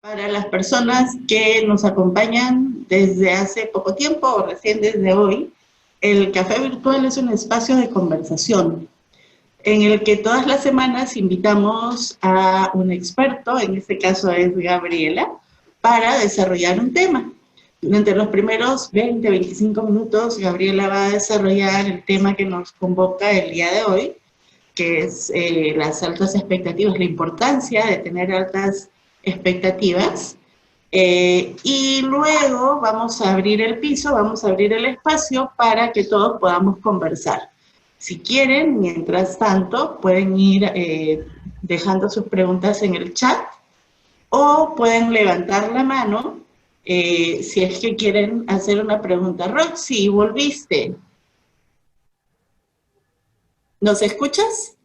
Para las personas que nos acompañan desde hace poco tiempo o recién desde hoy, el Café Virtual es un espacio de conversación en el que todas las semanas invitamos a un experto, en este caso es Gabriela, para desarrollar un tema. Durante los primeros 20-25 minutos, Gabriela va a desarrollar el tema que nos convoca el día de hoy, que es las altas expectativas, la importancia de tener altas expectativas. Y luego vamos a abrir el piso, vamos a abrir el espacio para que todos podamos conversar. Si quieren, mientras tanto, pueden ir dejando sus preguntas en el chat o pueden levantar la mano si es que quieren hacer una pregunta. Roxy, ¿volviste? ¿Nos escuchas?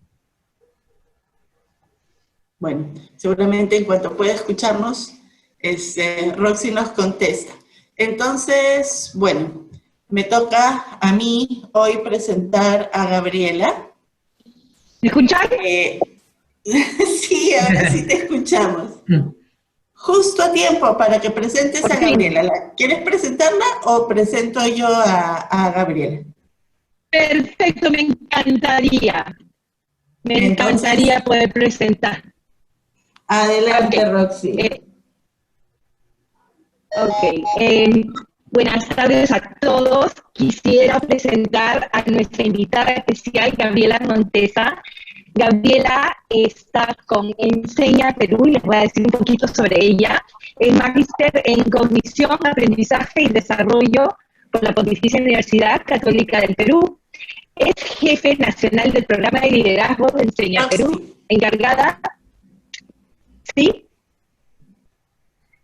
Bueno, seguramente en cuanto pueda escucharnos, Roxy nos contesta. Entonces, bueno, me toca a mí hoy presentar a Gabriela. ¿Me escuchan? Sí, ahora sí te escuchamos. Justo a tiempo para que presentes a Gabriela. ¿Quieres presentarla o presento yo a Gabriela? Perfecto, me encantaría. Me encantaría poder presentar. Adelante, okay. Roxy. Buenas tardes a todos. Quisiera presentar a nuestra invitada especial, Gabriela Montesa. Gabriela está con Enseña Perú y les voy a decir un poquito sobre ella. Es magíster en Cognición, Aprendizaje y Desarrollo por la Pontificia Universidad Católica del Perú. Es jefe nacional del programa de liderazgo de Enseña Perú, encargada... ¿Sí?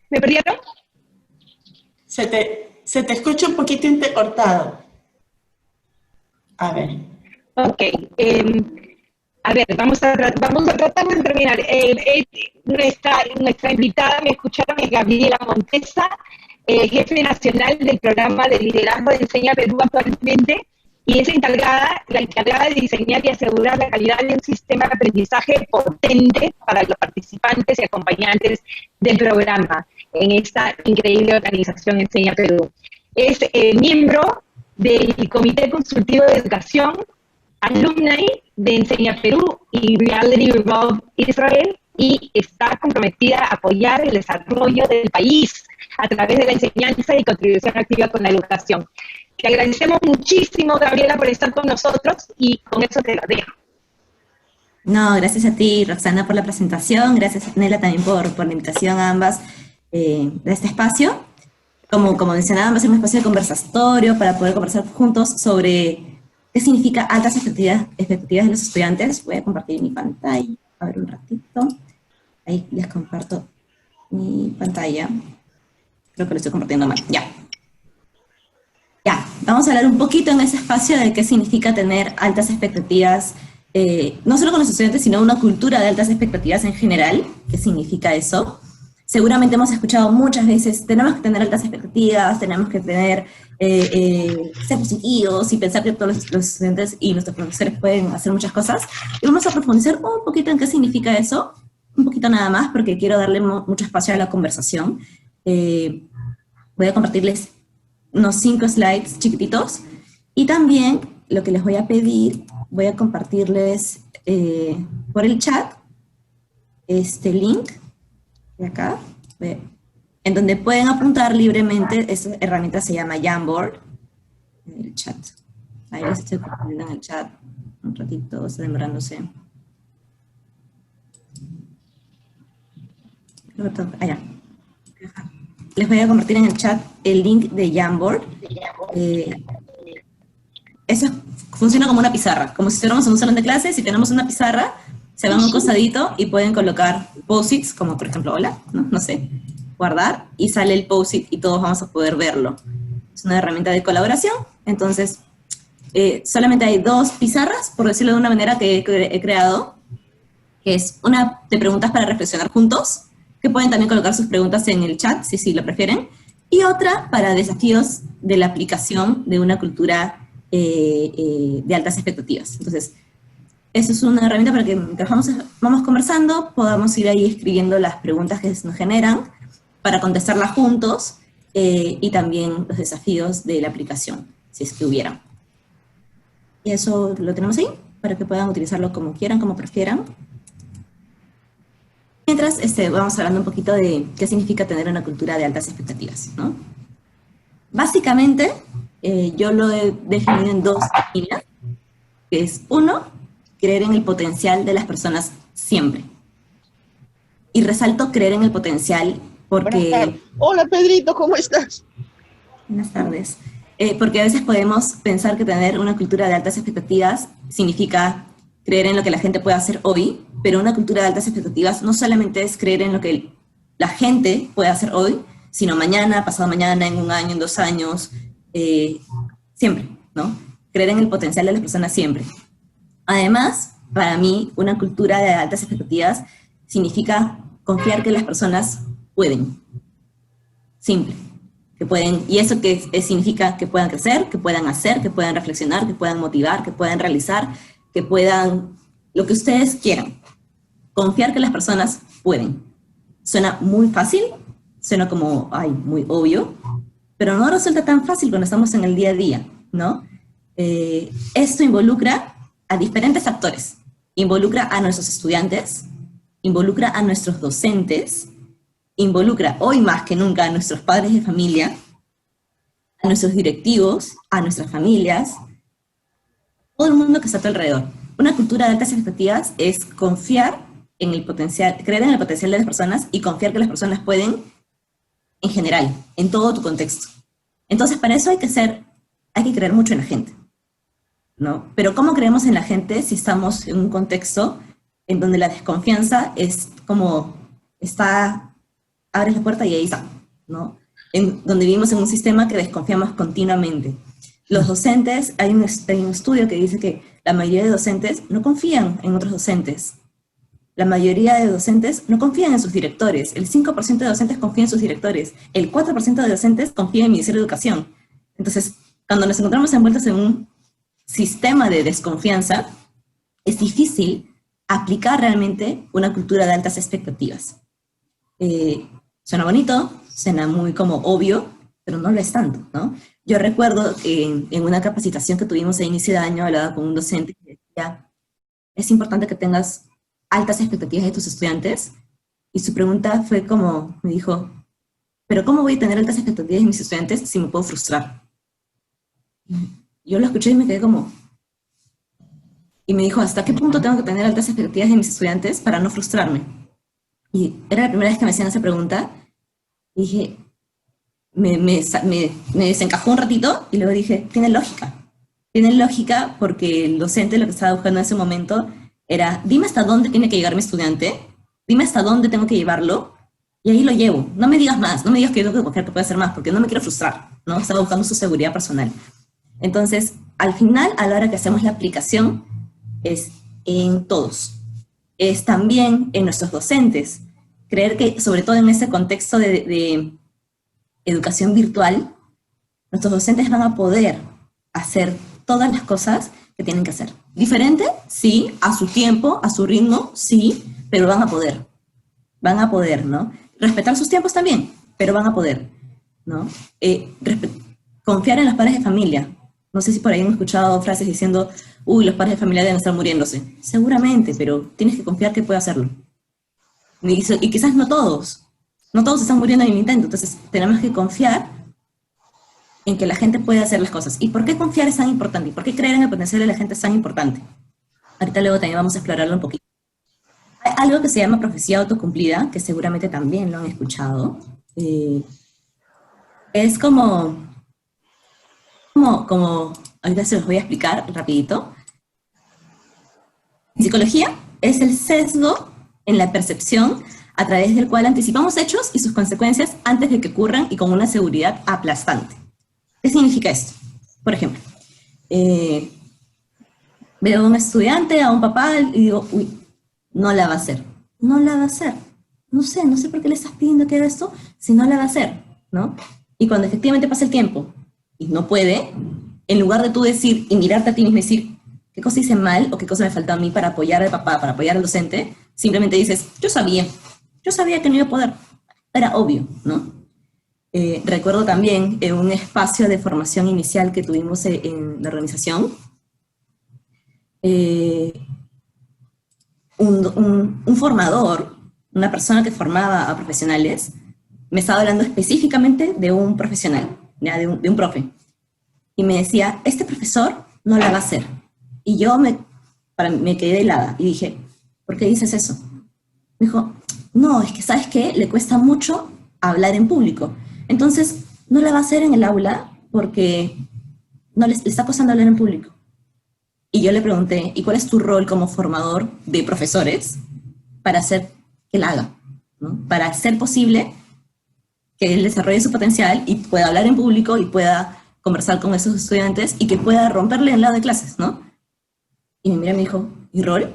¿Me perdieron? Se te escucha un poquito intercortado. A ver. Ok. A ver, vamos a tratar de terminar. Nuestra invitada, me escucharon, es Gabriela Montesa, jefe nacional del programa de liderazgo de Enseña Perú actualmente, y es la encargada de diseñar y asegurar la calidad de un sistema de aprendizaje potente para los participantes y acompañantes del programa en esta increíble organización Enseña Perú. Es miembro del Comité Consultivo de Educación, alumni de Enseña Perú y Reality Revolve Israel, y está comprometida a apoyar el desarrollo del país a través de la enseñanza y contribución activa con la educación. Te agradecemos muchísimo, Gabriela, por estar con nosotros y con eso te lo dejo. No, gracias a ti, Roxana, por la presentación. Gracias, Nela, también por la invitación a ambas de este espacio. Como mencionaban, va a ser un espacio de conversatorio para poder conversar juntos sobre qué significa altas expectativas de los estudiantes. Voy a compartir mi pantalla, a ver un ratito. Ahí les comparto mi pantalla. Creo que lo estoy compartiendo mal. Ya, vamos a hablar un poquito en ese espacio de qué significa tener altas expectativas, no solo con los estudiantes, sino una cultura de altas expectativas en general. ¿Qué significa eso? Seguramente hemos escuchado muchas veces, tenemos que tener altas expectativas, tenemos que tener, ser positivos y pensar que todos los estudiantes y nuestros profesores pueden hacer muchas cosas. Y vamos a profundizar un poquito en qué significa eso, un poquito nada más, porque quiero darle mucho espacio a la conversación. Voy a compartirles unos 5 slides chiquititos, y también lo que les voy a pedir, voy a compartirles por el chat este link de acá, en donde pueden apuntar libremente. Esta herramienta se llama Jamboard, en el chat. Ahí les estoy compartiendo en el chat, un ratito, está demorándose. Allá. Les voy a compartir en el chat el link de Jamboard. Eso funciona como una pizarra, como si estuviéramos en un salón de clases. Si tenemos una pizarra, se van a un costadito y pueden colocar post-its, como por ejemplo, hola, no sé, guardar, y sale el post-it y todos vamos a poder verlo. Es una herramienta de colaboración. Entonces, solamente hay 2 pizarras, por decirlo de una manera, que he creado, que es una de preguntas para reflexionar juntos, que pueden también colocar sus preguntas en el chat, si lo prefieren, y otra para desafíos de la aplicación de una cultura de altas expectativas. Entonces, eso es una herramienta para que mientras vamos conversando, podamos ir ahí escribiendo las preguntas que nos generan, para contestarla juntos, y también los desafíos de la aplicación, si es que hubieran. Y eso lo tenemos ahí, para que puedan utilizarlo como quieran, como prefieran. Mientras vamos hablando un poquito de qué significa tener una cultura de altas expectativas, ¿no? Básicamente, yo lo he definido en 2 líneas, que es 1, creer en el potencial de las personas siempre. Y resalto creer en el potencial porque... Hola Pedrito, ¿cómo estás? Buenas tardes. Porque a veces podemos pensar que tener una cultura de altas expectativas significa creer en lo que la gente puede hacer hoy, pero una cultura de altas expectativas no solamente es creer en lo que la gente puede hacer hoy, sino mañana, pasado mañana, en 1 año, en 2 años, siempre, ¿no? Creer en el potencial de las personas siempre. Además, para mí, una cultura de altas expectativas significa confiar que las personas pueden. Simple. Que pueden, y eso que significa que puedan crecer, que puedan hacer, que puedan reflexionar, que puedan motivar, que puedan realizar, que puedan, lo que ustedes quieran. Confiar que las personas pueden. Suena muy fácil, suena como, ay, muy obvio, pero no resulta tan fácil cuando estamos en el día a día, ¿no? Esto involucra a diferentes actores. Involucra a nuestros estudiantes, involucra a nuestros docentes, involucra hoy más que nunca a nuestros padres de familia, a nuestros directivos, a nuestras familias, todo el mundo que está a tu alrededor. Una cultura de altas expectativas es confiar en el potencial, creer en el potencial de las personas y confiar que las personas pueden en general, en todo tu contexto. Entonces, para eso hay que creer mucho en la gente, ¿no? Pero ¿cómo creemos en la gente si estamos en un contexto en donde la desconfianza es como, abres la puerta y ahí está, ¿no? Donde vivimos en un sistema que desconfiamos continuamente. Los docentes, hay un estudio que dice que la mayoría de docentes no confían en otros docentes. La mayoría de docentes no confían en sus directores. El 5% de docentes confía en sus directores. El 4% de docentes confía en el Ministerio de Educación. Entonces, cuando nos encontramos envueltos en un sistema de desconfianza, es difícil aplicar realmente una cultura de altas expectativas. Suena bonito, suena muy como obvio, pero no lo es tanto, ¿no? Yo recuerdo en una capacitación que tuvimos a inicio de año, hablaba con un docente que decía, es importante que tengas altas expectativas de tus estudiantes, y su pregunta fue como, me dijo, pero ¿cómo voy a tener altas expectativas de mis estudiantes si me puedo frustrar? Yo lo escuché y me quedé como, y me dijo, ¿hasta qué punto tengo que tener altas expectativas de mis estudiantes para no frustrarme? Y era la primera vez que me hacían esa pregunta, y dije, me desencajó un ratito, y luego dije, tiene lógica porque el docente lo que estaba buscando en ese momento era, dime hasta dónde tiene que llegar mi estudiante, dime hasta dónde tengo que llevarlo, y ahí lo llevo. No me digas más, no me digas que yo tengo que confiar que puede hacer más, porque no me quiero frustrar, ¿no? Estaba buscando su seguridad personal. Entonces, al final, a la hora que hacemos la aplicación, es en todos. Es también en nuestros docentes. Creer que, sobre todo en ese contexto de educación virtual, nuestros docentes van a poder hacer todas las cosas que tienen que hacer. Diferente, sí, a su tiempo, a su ritmo, sí, pero van a poder, ¿no? Respetar sus tiempos también, pero van a poder, ¿no? Confiar en los padres de familia. No sé si por ahí han escuchado frases diciendo, uy, los padres de familia deben estar muriéndose. Seguramente, pero tienes que confiar que puede hacerlo. Y quizás no todos están muriendo en el intento, entonces tenemos que confiar en que la gente puede hacer las cosas. ¿Y por qué confiar es tan importante? ¿Y por qué creer en el potencial de la gente es tan importante? Ahorita luego también vamos a explorarlo un poquito. Hay algo que se llama profecía autocumplida, que seguramente también lo han escuchado. Es como, ahorita se los voy a explicar rapidito. En psicología es el sesgo en la percepción a través del cual anticipamos hechos y sus consecuencias antes de que ocurran y con una seguridad aplastante. ¿Qué significa esto? Por ejemplo, veo a un estudiante, a un papá, y digo, uy, no la va a hacer. No la va a hacer. No sé por qué le estás pidiendo que haga esto si no la va a hacer, ¿no? Y cuando efectivamente pasa el tiempo y no puede, en lugar de tú decir y mirarte a ti mismo y decir, ¿qué cosa hice mal o qué cosa me faltó a mí para apoyar al papá, para apoyar al docente? Simplemente dices, yo sabía que no iba a poder. era obvio, ¿no? Recuerdo también en un espacio de formación inicial que tuvimos en la organización, un formador, una persona que formaba a profesionales, me estaba hablando específicamente de un profesional, ¿ya? De un profe. Y me decía, este profesor no la va a hacer. Y yo me quedé helada y dije, ¿por qué dices eso? Me dijo, no, es que ¿sabes qué? Le cuesta mucho hablar en público. Entonces, no la va a hacer en el aula porque no le está costando hablar en público. Y yo le pregunté, ¿y cuál es tu rol como formador de profesores para hacer que la haga? ¿No? Para hacer posible que él desarrolle su potencial y pueda hablar en público y pueda conversar con esos estudiantes y que pueda romperle el lado de clases, ¿no? Y me miró y me dijo, ¿mi rol?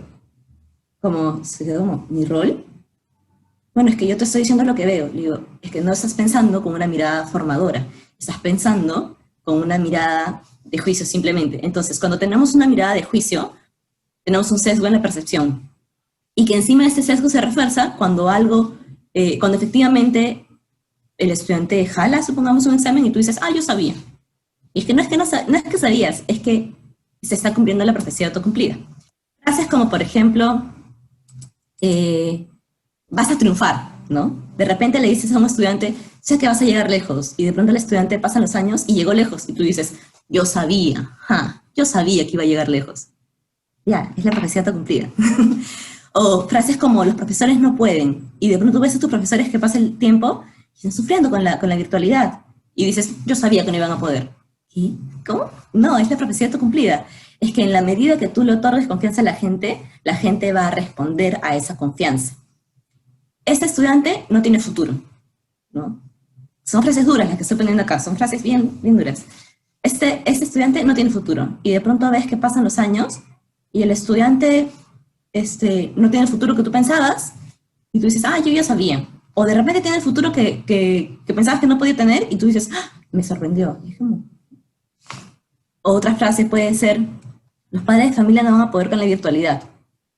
Como, se quedó como, ¿mi rol? Bueno, es que yo te estoy diciendo lo que veo. Le digo, es que no estás pensando con una mirada formadora, estás pensando con una mirada de juicio simplemente. Entonces, cuando tenemos una mirada de juicio, tenemos un sesgo en la percepción. Y que encima de este sesgo se refuerza cuando cuando efectivamente el estudiante jala, supongamos, un examen y tú dices, yo sabía. Y es que no es que sabías, es que se está cumpliendo la profecía autocumplida. Frases como, por ejemplo, vas a triunfar, ¿no? De repente le dices a un estudiante, sé que vas a llegar lejos, y de pronto el estudiante pasan los años y llegó lejos, y tú dices, yo sabía que iba a llegar lejos. Ya, es la profecía autocumplida. O frases como, los profesores no pueden, y de pronto ves a tus profesores que pasa el tiempo y están sufriendo con la virtualidad, y dices, yo sabía que no iban a poder. ¿Y cómo? No, es la profecía autocumplida. Es que en la medida que tú le otorgues confianza a la gente va a responder a esa confianza. Este estudiante no tiene futuro, ¿no? Son frases duras las que estoy poniendo acá, son frases bien duras. Este estudiante no tiene futuro, y de pronto ves que pasan los años, y el estudiante no tiene el futuro que tú pensabas, y tú dices, yo ya sabía. O de repente tiene el futuro que pensabas que no podía tener, y tú dices, me sorprendió. Y como... Otra frase puede ser, los padres de familia no van a poder con la virtualidad.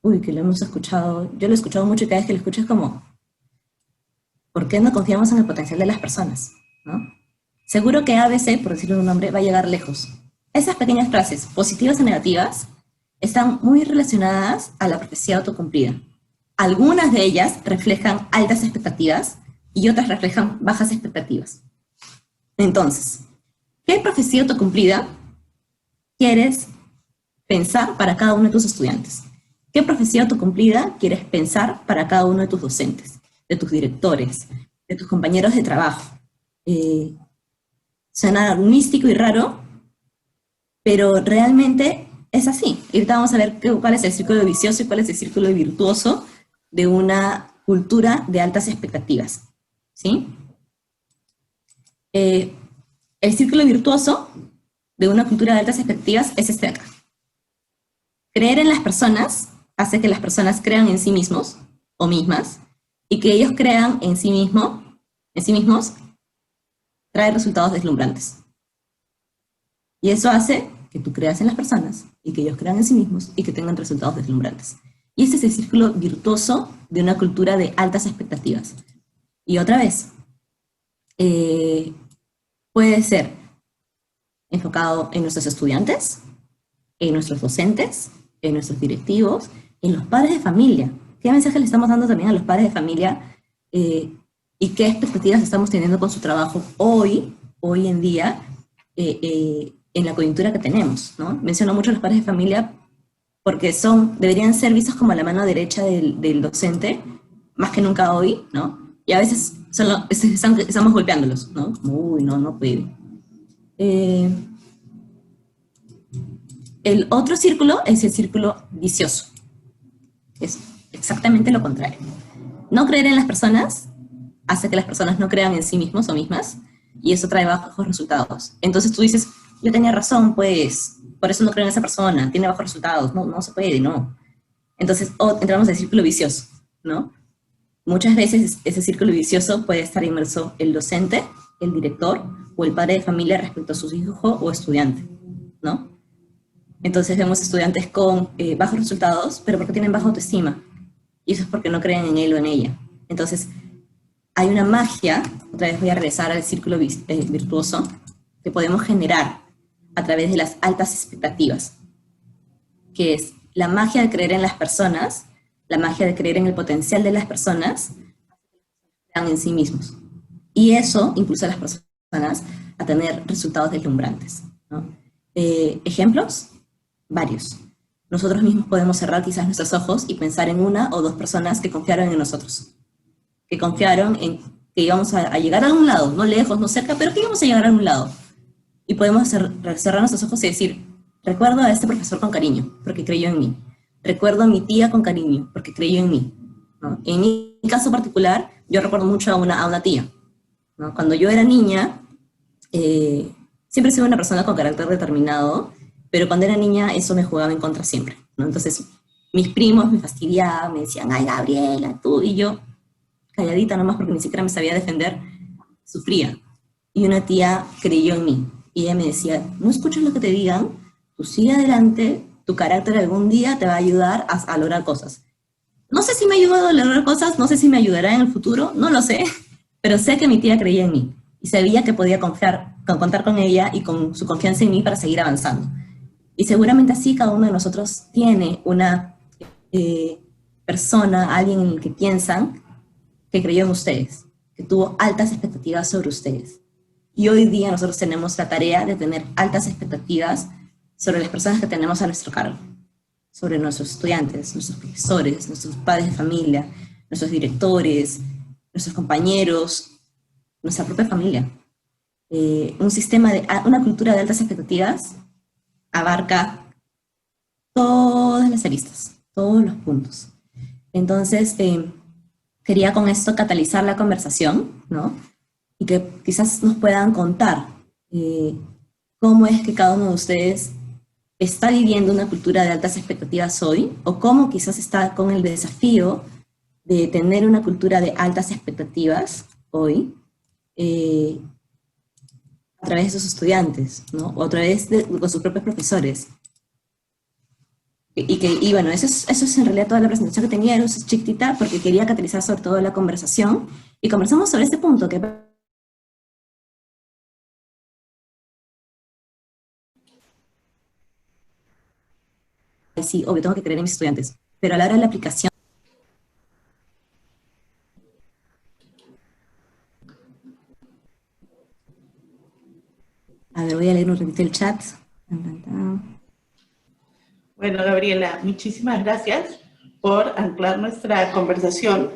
Uy, que lo hemos escuchado, yo lo he escuchado mucho y cada vez que lo escucho es como, ¿por qué no confiamos en el potencial de las personas? ¿No? Seguro que ABC, por decirlo de un nombre, va a llegar lejos. Esas pequeñas frases, positivas o negativas, están muy relacionadas a la profecía autocumplida. Algunas de ellas reflejan altas expectativas y otras reflejan bajas expectativas. Entonces, ¿qué profecía autocumplida quieres pensar para cada uno de tus estudiantes? ¿Qué profecía autocumplida quieres pensar para cada uno de tus docentes, de tus directores, de tus compañeros de trabajo? Suena místico y raro, pero realmente es así. Y ahorita vamos a ver cuál es el círculo vicioso y cuál es el círculo virtuoso de una cultura de altas expectativas, ¿sí? El círculo virtuoso de una cultura de altas expectativas es este de acá. Creer en las personas hace que las personas crean en sí mismos o mismas, y que ellos crean en sí mismos trae resultados deslumbrantes. Y eso hace que tú creas en las personas y que ellos crean en sí mismos y que tengan resultados deslumbrantes. Y este es el círculo virtuoso de una cultura de altas expectativas. Y otra vez, puede ser enfocado en nuestros estudiantes, en nuestros docentes, en nuestros directivos, en los padres de familia. ¿Qué mensaje le estamos dando también a los padres de familia y qué expectativas estamos teniendo con su trabajo hoy en día, en la coyuntura que tenemos, ¿no? Menciono mucho a los padres de familia porque deberían ser vistos como la mano derecha del docente, más que nunca hoy, ¿no? Y a veces estamos golpeándolos, ¿no? Como, uy, no puede. El otro círculo es el círculo vicioso. Es exactamente lo contrario. No creer en las personas hace que las personas no crean en sí mismos o mismas, y eso trae bajos resultados. Entonces tú dices, yo tenía razón, pues, por eso no creo en esa persona, tiene bajos resultados, no se puede, no. Entonces entramos en el círculo vicioso, ¿no? Muchas veces ese círculo vicioso puede estar inmerso el docente, el director o el padre de familia respecto a su hijo o estudiante, ¿no? Entonces vemos estudiantes con bajos resultados, pero porque tienen baja autoestima. Y eso es porque no creen en él o en ella. Entonces, hay una magia, otra vez voy a regresar al círculo virtuoso, que podemos generar a través de las altas expectativas, que es la magia de creer en las personas, la magia de creer en el potencial de las personas, en sí mismos. Y eso impulsa a las personas a tener resultados deslumbrantes, ¿no? ¿Ejemplos? Varios. Nosotros mismos podemos cerrar quizás nuestros ojos y pensar en una o dos personas que confiaron en nosotros, que confiaron en que íbamos a llegar a algún lado, no lejos, no cerca, pero que íbamos a llegar a algún lado. Y podemos cerrar nuestros ojos y decir, recuerdo a este profesor con cariño, porque creyó en mí. Recuerdo a mi tía con cariño, porque creyó en mí, ¿no? En mi caso particular, yo recuerdo mucho a una tía, ¿no? Cuando yo era niña, siempre he sido una persona con carácter determinado, pero cuando era niña eso me jugaba en contra siempre, ¿no? Entonces mis primos me fastidiaban, me decían, ay Gabriela, tú, y yo calladita nomás porque ni siquiera me sabía defender, sufría. Y una tía creyó en mí, y ella me decía, no escuches lo que te digan, tú sigue adelante, tu carácter algún día te va a ayudar a lograr cosas. No sé si me ha ayudado a lograr cosas, no sé si me ayudará en el futuro, no lo sé, pero sé que mi tía creía en mí, y sabía que podía contar con ella y con su confianza en mí para seguir avanzando. Y seguramente así cada uno de nosotros tiene una persona, alguien en el que piensan que creyó en ustedes, que tuvo altas expectativas sobre ustedes. Y hoy día nosotros tenemos la tarea de tener altas expectativas sobre las personas que tenemos a nuestro cargo, sobre nuestros estudiantes, nuestros profesores, nuestros padres de familia, nuestros directores, nuestros compañeros, nuestra propia familia. Una cultura de altas expectativas abarca todas las aristas, todos los puntos. Entonces, quería con esto catalizar la conversación, ¿no? Y que quizás nos puedan contar cómo es que cada uno de ustedes está viviendo una cultura de altas expectativas hoy, o cómo quizás está con el desafío de tener una cultura de altas expectativas hoy, a través de sus estudiantes, ¿no? O a través de sus propios profesores. Y bueno, eso es en realidad toda la presentación que tenía, eso es chiquitita, porque quería catalizar sobre todo la conversación, y conversamos sobre este punto, que sí, obvio, tengo que creer en mis estudiantes, pero a la hora de la aplicación, a ver, voy a leer un ratito el chat. Bueno, Gabriela, muchísimas gracias por anclar nuestra conversación.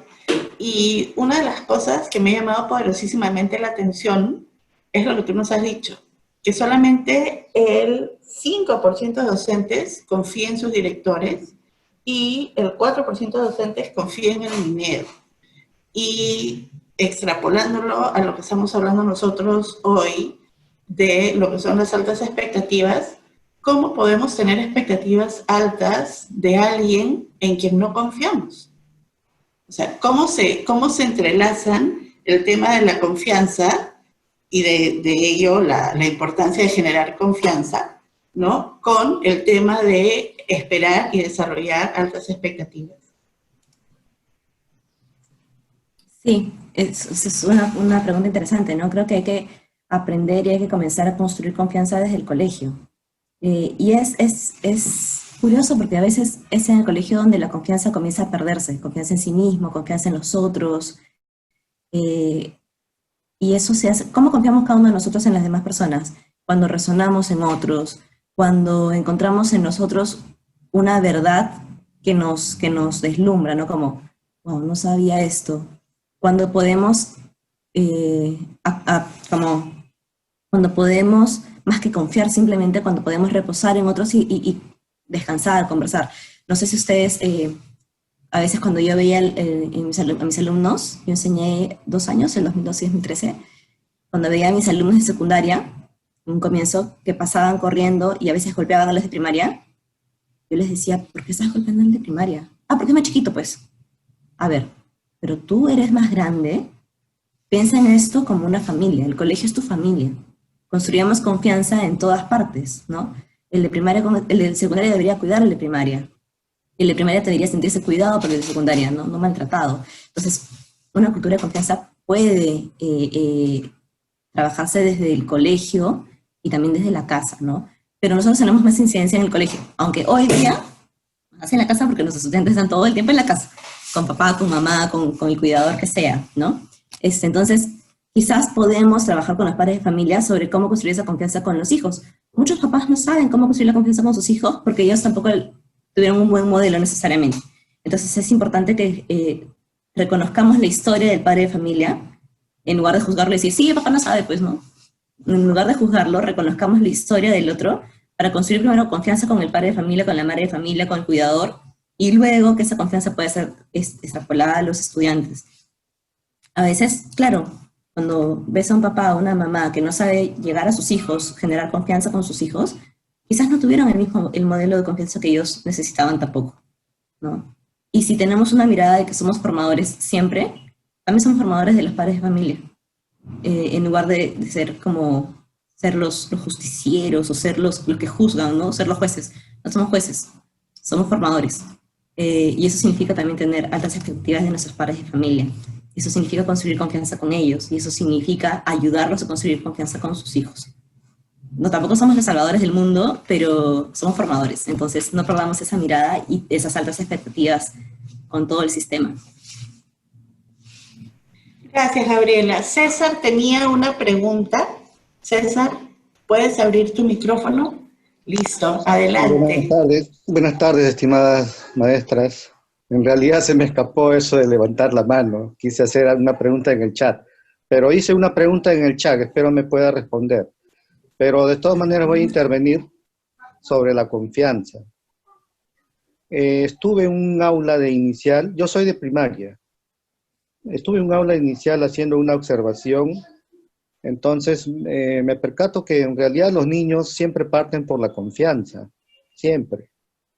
Y una de las cosas que me ha llamado poderosísimamente la atención es lo que tú nos has dicho, que solamente el 5% de docentes confía en sus directores y el 4% de docentes confía en el dinero. Y extrapolándolo a lo que estamos hablando nosotros hoy, de lo que son las altas expectativas, ¿cómo podemos tener expectativas altas de alguien en quien no confiamos? O sea, ¿cómo se entrelazan el tema de la confianza y de ello la importancia de generar confianza, ¿no? Con el tema de esperar y desarrollar altas expectativas. Sí, es una pregunta interesante, ¿no? Creo que hay que aprender y hay que comenzar a construir confianza desde el colegio. Y es curioso porque a veces es en el colegio donde la confianza comienza a perderse, confianza en sí mismo, confianza en los otros, y eso se hace. ¿Cómo confiamos cada uno de nosotros en las demás personas? Cuando resonamos en otros, cuando encontramos en nosotros una verdad que nos deslumbra, ¿no? Como, wow, no sabía esto. Cuando podemos, cuando podemos, más que confiar, simplemente cuando podemos reposar en otros y descansar, conversar. No sé si ustedes, a veces cuando yo veía a mis alumnos, yo enseñé 2 años, el 2012 y 2013, cuando veía a mis alumnos de secundaria, en un comienzo, que pasaban corriendo y a veces golpeaban a los de primaria, yo les decía, ¿por qué estás golpeando al de primaria? Ah, porque es más chiquito, pues. A ver, pero tú eres más grande, piensa en esto como una familia, el colegio es tu familia. Construyamos confianza en todas partes, ¿no? El de secundaria debería cuidar al de primaria. El de primaria debería sentirse cuidado por el de secundaria, no maltratado. Entonces, una cultura de confianza puede trabajarse desde el colegio y también desde la casa, ¿no? Pero nosotros tenemos más incidencia en el colegio, aunque hoy día hacen en la casa porque nuestros estudiantes están todo el tiempo en la casa, con papá, con mamá, con el cuidador que sea, ¿no? Entonces, quizás podemos trabajar con los padres de familia sobre cómo construir esa confianza con los hijos. Muchos papás no saben cómo construir la confianza con sus hijos porque ellos tampoco tuvieron un buen modelo necesariamente. Entonces es importante que reconozcamos la historia del padre de familia, en lugar de juzgarlo y decir, sí, papá no sabe, pues, ¿no? En lugar de juzgarlo, reconozcamos la historia del otro para construir primero confianza con el padre de familia, con la madre de familia, con el cuidador, y luego que esa confianza pueda ser extrapolada a los estudiantes. A veces, claro, cuando ves a un papá o una mamá que no sabe llegar a sus hijos, generar confianza con sus hijos, quizás no tuvieron el modelo de confianza que ellos necesitaban tampoco, ¿no? Y si tenemos una mirada de que somos formadores siempre, también somos formadores de los padres de familia, en lugar de ser como ser los justicieros o ser los que juzgan, ¿no? Ser los jueces. No somos jueces, somos formadores. Y eso significa también tener altas expectativas de nuestros padres de familia. Eso significa construir confianza con ellos, y eso significa ayudarlos a construir confianza con sus hijos. No, tampoco somos los salvadores del mundo, pero somos formadores. Entonces no perdamos esa mirada y esas altas expectativas con todo el sistema. Gracias, Gabriela. César tenía una pregunta. César, ¿puedes abrir tu micrófono? Listo, adelante. Buenas tardes, estimadas maestras. En realidad se me escapó eso de levantar la mano. Quise hacer una pregunta en el chat, pero hice una pregunta en el chat, espero me pueda responder. Pero de todas maneras voy a intervenir sobre la confianza. Estuve en un aula de inicial, yo soy de primaria. Estuve en un aula inicial haciendo una observación, entonces me percato que en realidad los niños siempre parten por la confianza, siempre.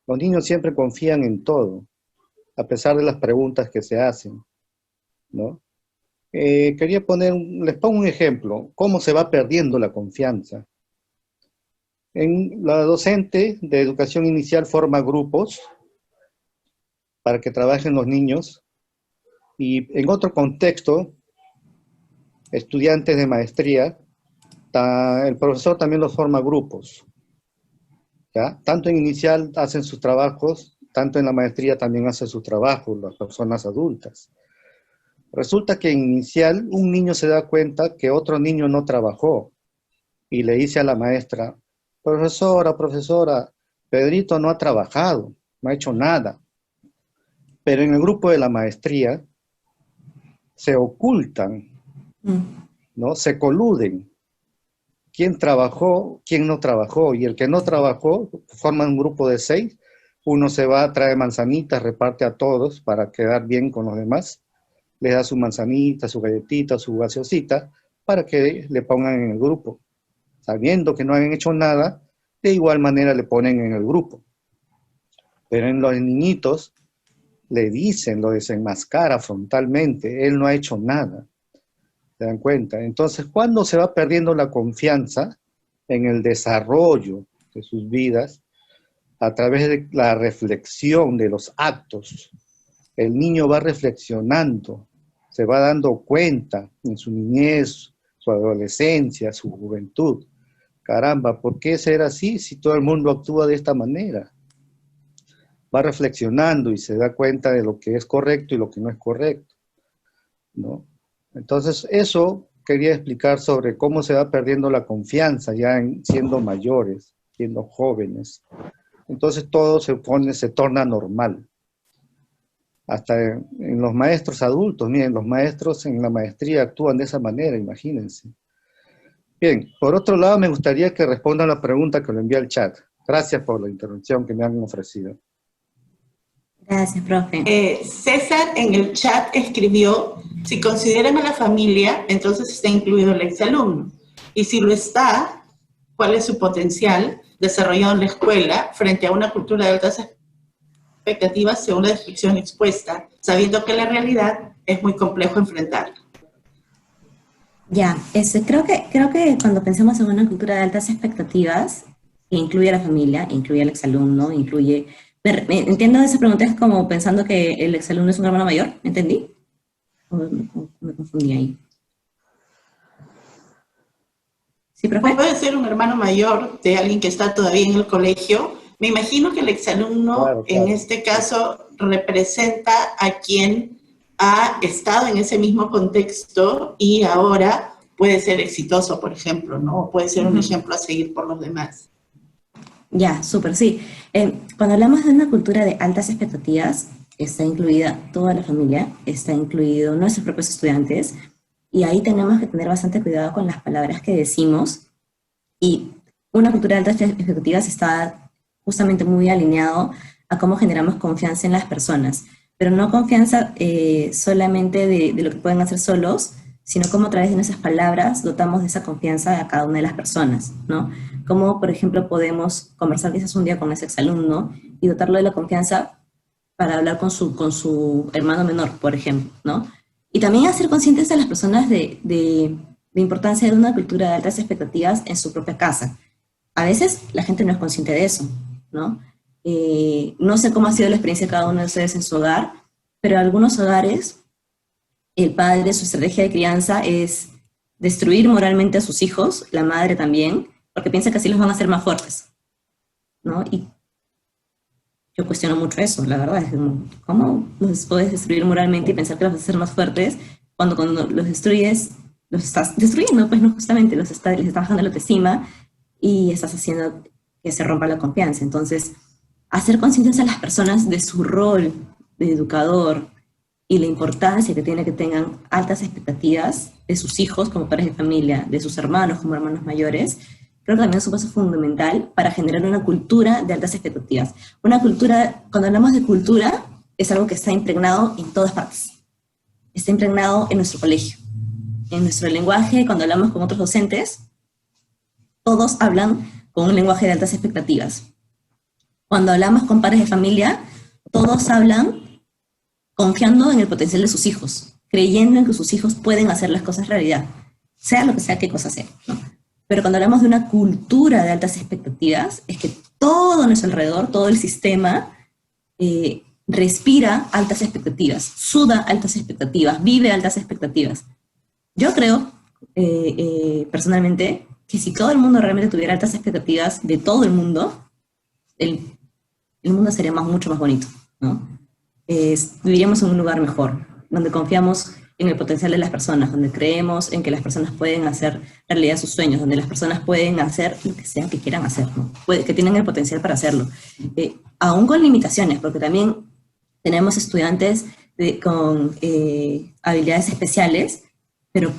Los niños siempre confían en todo, a pesar de las preguntas que se hacen, ¿no? Les pongo un ejemplo, cómo se va perdiendo la confianza. La docente de educación inicial forma grupos para que trabajen los niños, y en otro contexto, estudiantes de maestría, el profesor también los forma grupos, ¿ya? Tanto en inicial hacen sus trabajos, tanto en la maestría también hacen sus trabajos, las personas adultas. Resulta que en inicial un niño se da cuenta que otro niño no trabajó, y le dice a la maestra, profesora, Pedrito no ha trabajado, no ha hecho nada. Pero en el grupo de la maestría se ocultan, ¿no? Se coluden. ¿Quién trabajó, quién no trabajó? Y el que no trabajó, forman un grupo de 6. Uno se va, trae manzanitas, reparte a todos para quedar bien con los demás. Les da su manzanita, su galletita, su gaseosita, para que le pongan en el grupo. Sabiendo que no han hecho nada, de igual manera le ponen en el grupo. Pero en los niñitos le dicen, lo desenmascara frontalmente, él no ha hecho nada. ¿Se dan cuenta? Entonces, ¿cuándo se va perdiendo la confianza en el desarrollo de sus vidas? A través de la reflexión de los actos. El niño va reflexionando, se va dando cuenta en su niñez, su adolescencia, su juventud. Caramba, ¿por qué ser así si todo el mundo actúa de esta manera? Va reflexionando y se da cuenta de lo que es correcto y lo que no es correcto, ¿no? Entonces, eso quería explicar sobre cómo se va perdiendo la confianza ya siendo mayores, siendo jóvenes. Entonces todo se torna normal. Hasta en los maestros adultos, miren, los maestros en la maestría actúan de esa manera, imagínense. Bien, por otro lado me gustaría que respondan la pregunta que le envié al chat. Gracias por la intervención que me han ofrecido. Gracias, profe. César en el chat escribió, si consideran a la familia, entonces está incluido el exalumno. Y si lo está, ¿cuál es su potencial desarrollado en la escuela frente a una cultura de altas expectativas según la descripción expuesta, sabiendo que la realidad es muy complejo enfrentarla? Ya, creo que cuando pensamos en una cultura de altas expectativas, que incluye a la familia, incluye al exalumno, entiendo esa pregunta es como pensando que el exalumno es un hermano mayor, ¿entendí? Me confundí ahí. ¿Sí, profe? Puede ser un hermano mayor de alguien que está todavía en el colegio. Me imagino que el exalumno, Claro, en claro. este caso, representa a quien ha estado en ese mismo contexto y ahora puede ser exitoso, por ejemplo, ¿no? O puede ser un ejemplo a seguir por los demás. Ya, súper, sí. Cuando hablamos de una cultura de altas expectativas, está incluida toda la familia, está incluido nuestros propios estudiantes, y ahí tenemos que tener bastante cuidado con las palabras que decimos. Y una cultura de altas expectativas está justamente muy alineado a cómo generamos confianza en las personas, pero no confianza solamente de lo que pueden hacer solos, sino cómo a través de nuestras palabras dotamos de esa confianza a cada una de las personas, ¿no? Cómo, por ejemplo, podemos conversar quizás un día con ese exalumno y dotarlo de la confianza para hablar con su hermano menor, por ejemplo, ¿no? Y también hacer conscientes a las personas de importancia de una cultura de altas expectativas en su propia casa. A veces la gente no es consciente de eso, ¿no? No sé cómo ha sido la experiencia de cada uno de ustedes en su hogar, pero en algunos hogares el padre, su estrategia de crianza es destruir moralmente a sus hijos, la madre también, porque piensa que así los van a hacer más fuertes, ¿no? Y yo cuestiono mucho eso, la verdad, es como, ¿cómo los puedes destruir moralmente y pensar que los vas a hacer más fuertes cuando los destruyes, los estás destruyendo, pues no, justamente, les estás bajando la autoestima y estás haciendo que se rompa la confianza? Entonces, hacer conscientes a las personas de su rol de educador y la importancia que tiene que tengan altas expectativas de sus hijos como padres de familia, de sus hermanos como hermanos mayores, creo que también es un paso fundamental para generar una cultura de altas expectativas. Una cultura, cuando hablamos de cultura, es algo que está impregnado en todas partes. Está impregnado en nuestro colegio, en nuestro lenguaje. Cuando hablamos con otros docentes, todos hablan con un lenguaje de altas expectativas. Cuando hablamos con padres de familia, todos hablan confiando en el potencial de sus hijos, creyendo en que sus hijos pueden hacer las cosas realidad, sea lo que sea, qué cosa sea, ¿no? Pero cuando hablamos de una cultura de altas expectativas, es que todo nuestro alrededor, todo el sistema, respira altas expectativas, suda altas expectativas, vive altas expectativas. Yo creo, personalmente, que si todo el mundo realmente tuviera altas expectativas de todo el mundo, el mundo sería mucho más bonito, ¿no? Viviríamos en un lugar mejor, donde confiamos en el potencial de las personas, donde creemos en que las personas pueden hacer realidad sus sueños, donde las personas pueden hacer lo que sea que quieran hacer, ¿no? Que tienen el potencial para hacerlo. Aún con limitaciones, porque también tenemos estudiantes con habilidades especiales, pero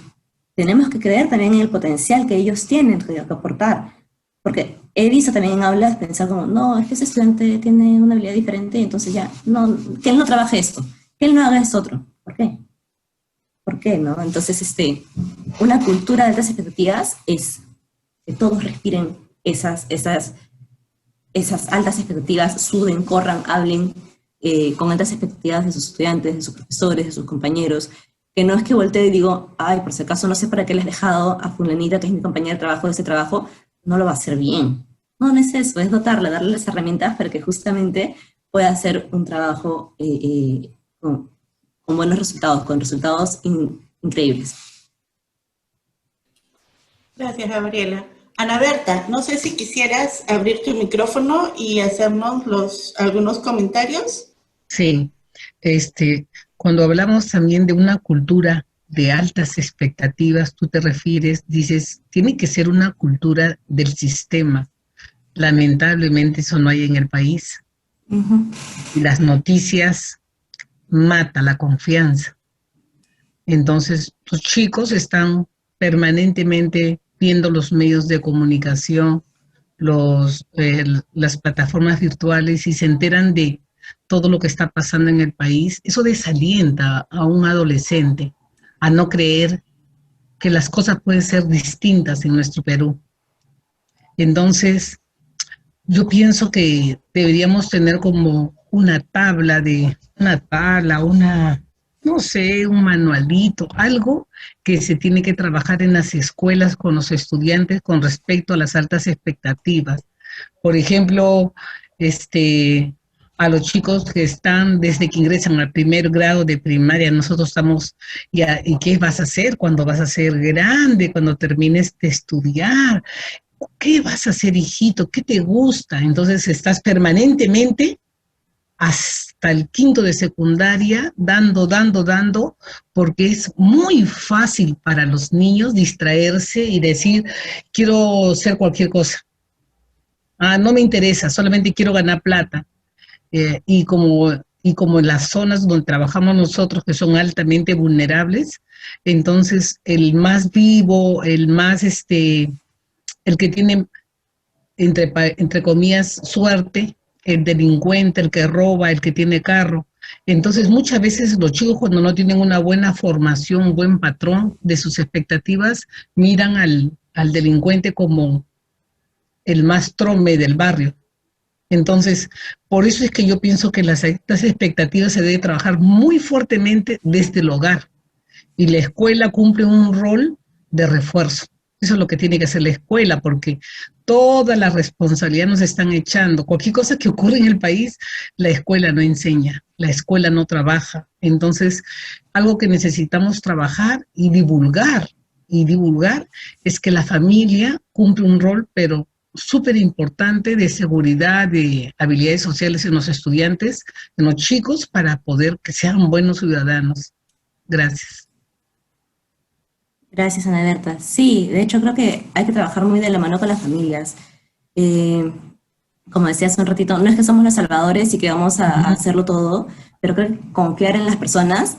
tenemos que creer también en el potencial que ellos tienen que aportar. Porque he visto también en aulas pensar como, no, es que ese estudiante tiene una habilidad diferente, entonces ya, no, que él no trabaje esto, que él no haga esto otro. ¿Por qué? ¿Por qué, no? Entonces, una cultura de altas expectativas es que todos respiren esas altas expectativas, suden, corran, hablen con altas expectativas de sus estudiantes, de sus profesores, de sus compañeros, que no es que voltee y digo, ay, por si acaso no sé para qué le has dejado a fulanita, que es mi compañera de trabajo, de ese trabajo, no lo va a hacer bien. No, no es eso, es dotarle, darle las herramientas para que justamente pueda hacer un trabajo con buenos resultados, con resultados increíbles. Gracias, Gabriela. Ana Berta, no sé si quisieras abrir tu micrófono y hacernos algunos comentarios. Sí, cuando hablamos también de una cultura de altas expectativas, tú te refieres, dices, tiene que ser una cultura del sistema. Lamentablemente eso no hay en el país. Y las noticias mata la confianza. Entonces, los chicos están permanentemente viendo los medios de comunicación, las plataformas virtuales y se enteran de todo lo que está pasando en el país. Eso desalienta a un adolescente a no creer que las cosas pueden ser distintas en nuestro Perú. Entonces, yo pienso que deberíamos tener como una tabla, no sé, un manualito, algo que se tiene que trabajar en las escuelas con los estudiantes con respecto a las altas expectativas. Por ejemplo, a los chicos que están desde que ingresan al primer grado de primaria. Nosotros estamos ya, ¿y qué vas a hacer cuando vas a ser grande, cuando termines de estudiar? ¿Qué vas a hacer, hijito? ¿Qué te gusta? Entonces estás permanentemente hasta el quinto de secundaria, dando, porque es muy fácil para los niños distraerse y decir, quiero ser cualquier cosa. No me interesa, solamente quiero ganar plata. Y como en las zonas donde trabajamos nosotros, que son altamente vulnerables, entonces el más vivo, el que tiene, entre comillas, suerte, el delincuente, el que roba, el que tiene carro. Entonces, muchas veces los chicos, cuando no tienen una buena formación, un buen patrón de sus expectativas, miran al delincuente como el más trome del barrio. Entonces, por eso es que yo pienso que las expectativas se debe trabajar muy fuertemente desde el hogar. Y la escuela cumple un rol de refuerzo. Eso es lo que tiene que hacer la escuela, porque toda la responsabilidad nos están echando. Cualquier cosa que ocurre en el país, la escuela no enseña, la escuela no trabaja. Entonces, algo que necesitamos trabajar y divulgar es que la familia cumple un rol, pero súper importante, de seguridad, de habilidades sociales en los estudiantes, en los chicos, para poder que sean buenos ciudadanos. Gracias. Gracias, Ana Berta. Sí, de hecho creo que hay que trabajar muy de la mano con las familias. Como decía hace un ratito, no es que somos los salvadores y que vamos a hacerlo todo, pero creo que confiar en las personas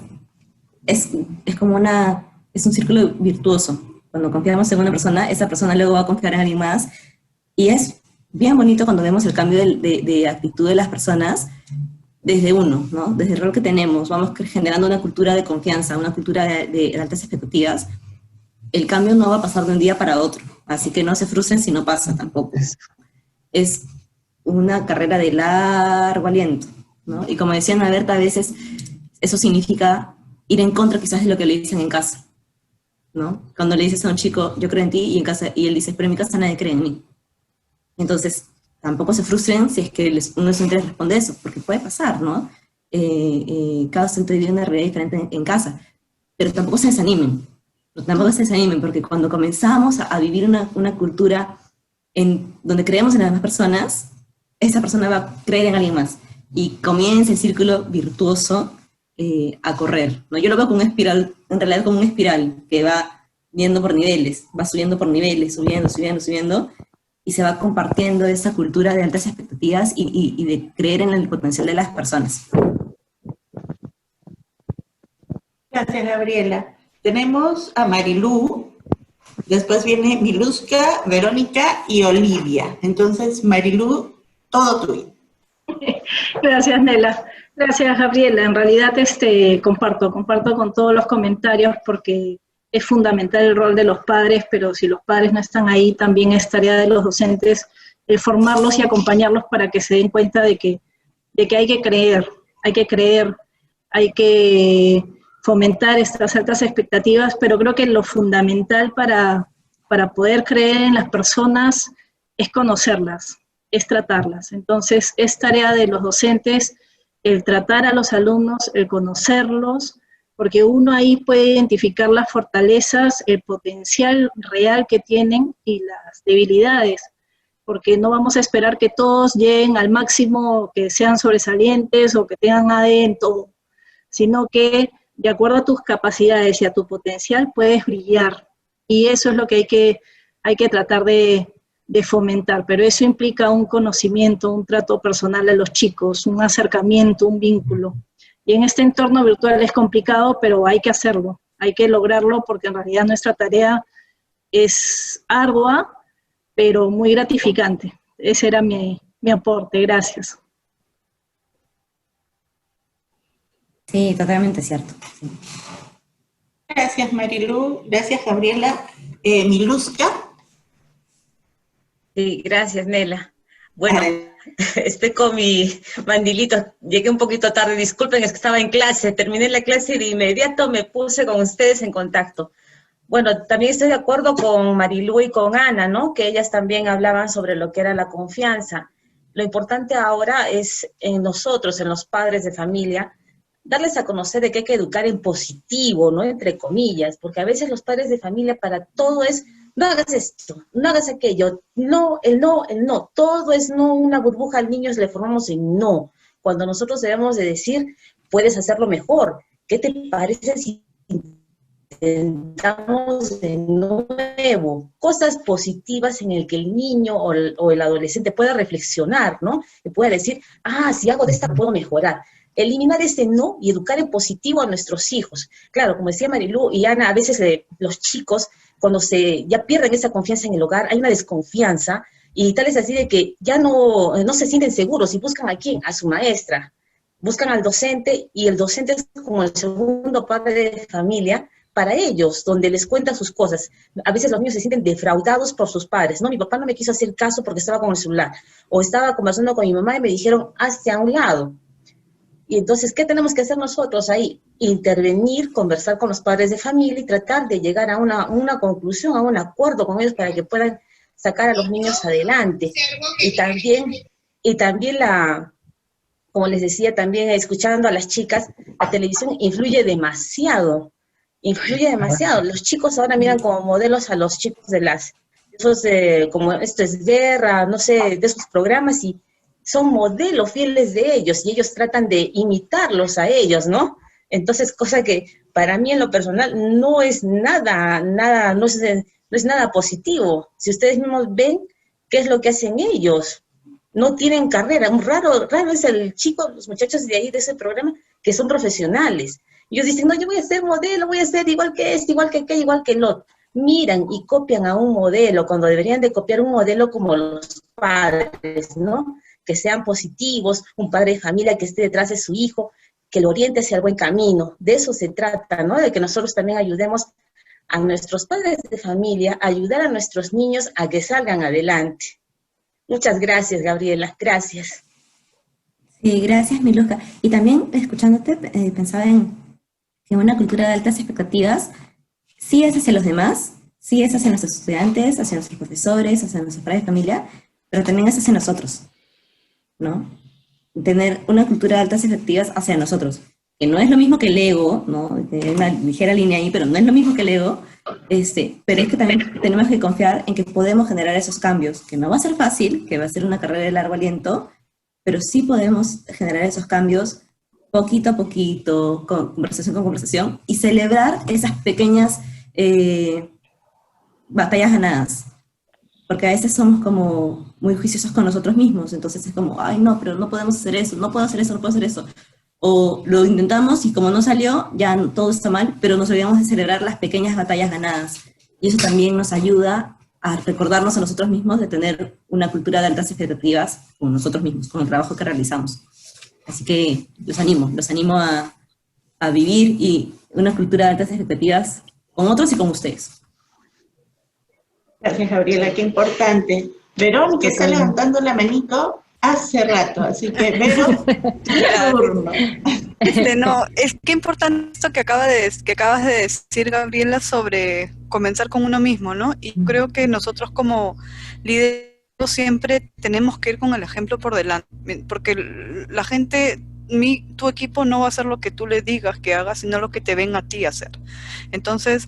es como es un círculo virtuoso. Cuando confiamos en una persona, esa persona luego va a confiar en alguien más. Y es bien bonito cuando vemos el cambio de actitud de las personas desde uno, ¿no? Desde el rol que tenemos. Vamos generando una cultura de confianza, una cultura de altas expectativas. El cambio no va a pasar de un día para otro, así que no se frustren si no pasa tampoco. Es una carrera de largo aliento, ¿no? Y como decía Ana Berta, a veces eso significa ir en contra quizás de lo que le dicen en casa, ¿no? Cuando le dices a un chico, yo creo en ti, y él dice, pero en mi casa nadie cree en mí. Entonces, tampoco se frustren si es que uno siempre les responde eso, porque puede pasar, ¿no? Cada docente vive una realidad diferente en casa, pero tampoco se desanimen. Porque cuando comenzamos a vivir una cultura donde creemos en las demás personas, esa persona va a creer en alguien más. Y comienza el círculo virtuoso a correr, ¿no? Yo lo veo como una espiral, en realidad como una espiral que va viendo por niveles, va subiendo por niveles, subiendo, y se va compartiendo esa cultura de altas expectativas y de creer en el potencial de las personas. Gracias, Gabriela. Tenemos a Marilú, después viene Miluska, Verónica y Olivia. Entonces, Marilú, todo tuyo. Gracias, Nela. Gracias, Gabriela. En realidad comparto con todos los comentarios porque es fundamental el rol de los padres, pero si los padres no están ahí, también es tarea de los docentes formarlos y acompañarlos para que se den cuenta de que hay que creer, hay que fomentar estas altas expectativas, pero creo que lo fundamental para poder creer en las personas es conocerlas, es tratarlas. Entonces, es tarea de los docentes el tratar a los alumnos, el conocerlos, porque uno ahí puede identificar las fortalezas, el potencial real que tienen y las debilidades, porque no vamos a esperar que todos lleguen al máximo, que sean sobresalientes o que tengan AD en todo, sino que de acuerdo a tus capacidades y a tu potencial puedes brillar, y eso es lo que hay que tratar de fomentar, pero eso implica un conocimiento, un trato personal a los chicos, un acercamiento, un vínculo. Y en este entorno virtual es complicado, pero hay que hacerlo, hay que lograrlo porque en realidad nuestra tarea es ardua, pero muy gratificante. Ese era mi aporte, gracias. Sí, totalmente cierto. Sí. Gracias, Marilú. Gracias, Gabriela. Miluska. Sí, gracias, Nela. Bueno, estoy con mi mandilito. Llegué un poquito tarde, disculpen, es que estaba en clase. Terminé la clase y de inmediato me puse con ustedes en contacto. Bueno, también estoy de acuerdo con Marilú y con Ana, ¿no? Que ellas también hablaban sobre lo que era la confianza. Lo importante ahora es en nosotros, en los padres de familia, darles a conocer de que hay que educar en positivo, ¿no? Entre comillas, porque a veces los padres de familia para todo es, no hagas esto, no hagas aquello, no, el no, el no, todo es no, una burbuja al niño le formamos en no, cuando nosotros debemos de decir, puedes hacerlo mejor, ¿qué te parece si intentamos de nuevo? Cosas positivas en el que el niño o el adolescente pueda reflexionar, ¿no? Y pueda decir, ah, si hago de esta puedo mejorar. Eliminar ese no y educar en positivo a nuestros hijos. Claro, como decía Marilu y Ana, a veces los chicos, cuando ya pierden esa confianza en el hogar, hay una desconfianza, y tal es así de que ya no se sienten seguros, y buscan a quién, a su maestra, buscan al docente, y el docente es como el segundo padre de familia para ellos, donde les cuenta sus cosas. A veces los niños se sienten defraudados por sus padres, ¿no? Mi papá no me quiso hacer caso porque estaba con el celular, o estaba conversando con mi mamá y me dijeron, hazte a un lado. Y entonces, ¿qué tenemos que hacer nosotros ahí? Intervenir, conversar con los padres de familia y tratar de llegar a una conclusión, a un acuerdo con ellos para que puedan sacar a los niños adelante. Y también como les decía, también escuchando a las chicas, la televisión influye demasiado. Los chicos ahora miran como modelos a los chicos como esto es guerra, no sé, de esos programas, y son modelos fieles de ellos, y ellos tratan de imitarlos a ellos, ¿no? Entonces, cosa que para mí en lo personal no es nada, no es nada positivo. Si ustedes mismos ven qué es lo que hacen ellos, no tienen carrera. Raro es los muchachos de ahí de ese programa que son profesionales. Ellos dicen, no, yo voy a ser modelo, voy a ser igual que este, igual que aquel, igual que el otro. Miran y copian a un modelo, cuando deberían de copiar un modelo como los padres, ¿no? Que sean positivos, un padre de familia que esté detrás de su hijo, que lo oriente hacia el buen camino. De eso se trata, ¿no? De que nosotros también ayudemos a nuestros padres de familia, a ayudar a nuestros niños a que salgan adelante. Muchas gracias, Gabriela, gracias. Sí, gracias, Miluska. Y también, escuchándote, pensaba en una cultura de altas expectativas, sí es hacia los demás, sí es hacia nuestros estudiantes, hacia nuestros profesores, hacia nuestros padres de familia, pero también es hacia nosotros, ¿no? Tener una cultura de altas expectativas hacia nosotros, que no es lo mismo que el ego, ¿no? Hay una ligera línea ahí, pero no es lo mismo que el ego, pero es que también tenemos que confiar en que podemos generar esos cambios, que no va a ser fácil, que va a ser una carrera de largo aliento, pero sí podemos generar esos cambios poquito a poquito, con conversación, y celebrar esas pequeñas batallas ganadas. Porque a veces somos como muy juiciosos con nosotros mismos, entonces es como, ay no, pero no podemos hacer eso, no puedo hacer eso, no puedo hacer eso. O lo intentamos y como no salió, ya todo está mal, pero nos olvidamos de celebrar las pequeñas batallas ganadas. Y eso también nos ayuda a recordarnos a nosotros mismos de tener una cultura de altas expectativas con nosotros mismos, con el trabajo que realizamos. Así que los animo a vivir y una cultura de altas expectativas con otros y con ustedes. Gracias, Gabriela, qué importante. Verón, que está levantando la manito hace rato, así que Verón, turno. No, es que importante esto que acabas de decir, Gabriela, sobre comenzar con uno mismo, ¿no? Y creo que nosotros como líderes siempre tenemos que ir con el ejemplo por delante, porque la gente, tu equipo no va a hacer lo que tú le digas que haga, sino lo que te ven a ti hacer. Entonces,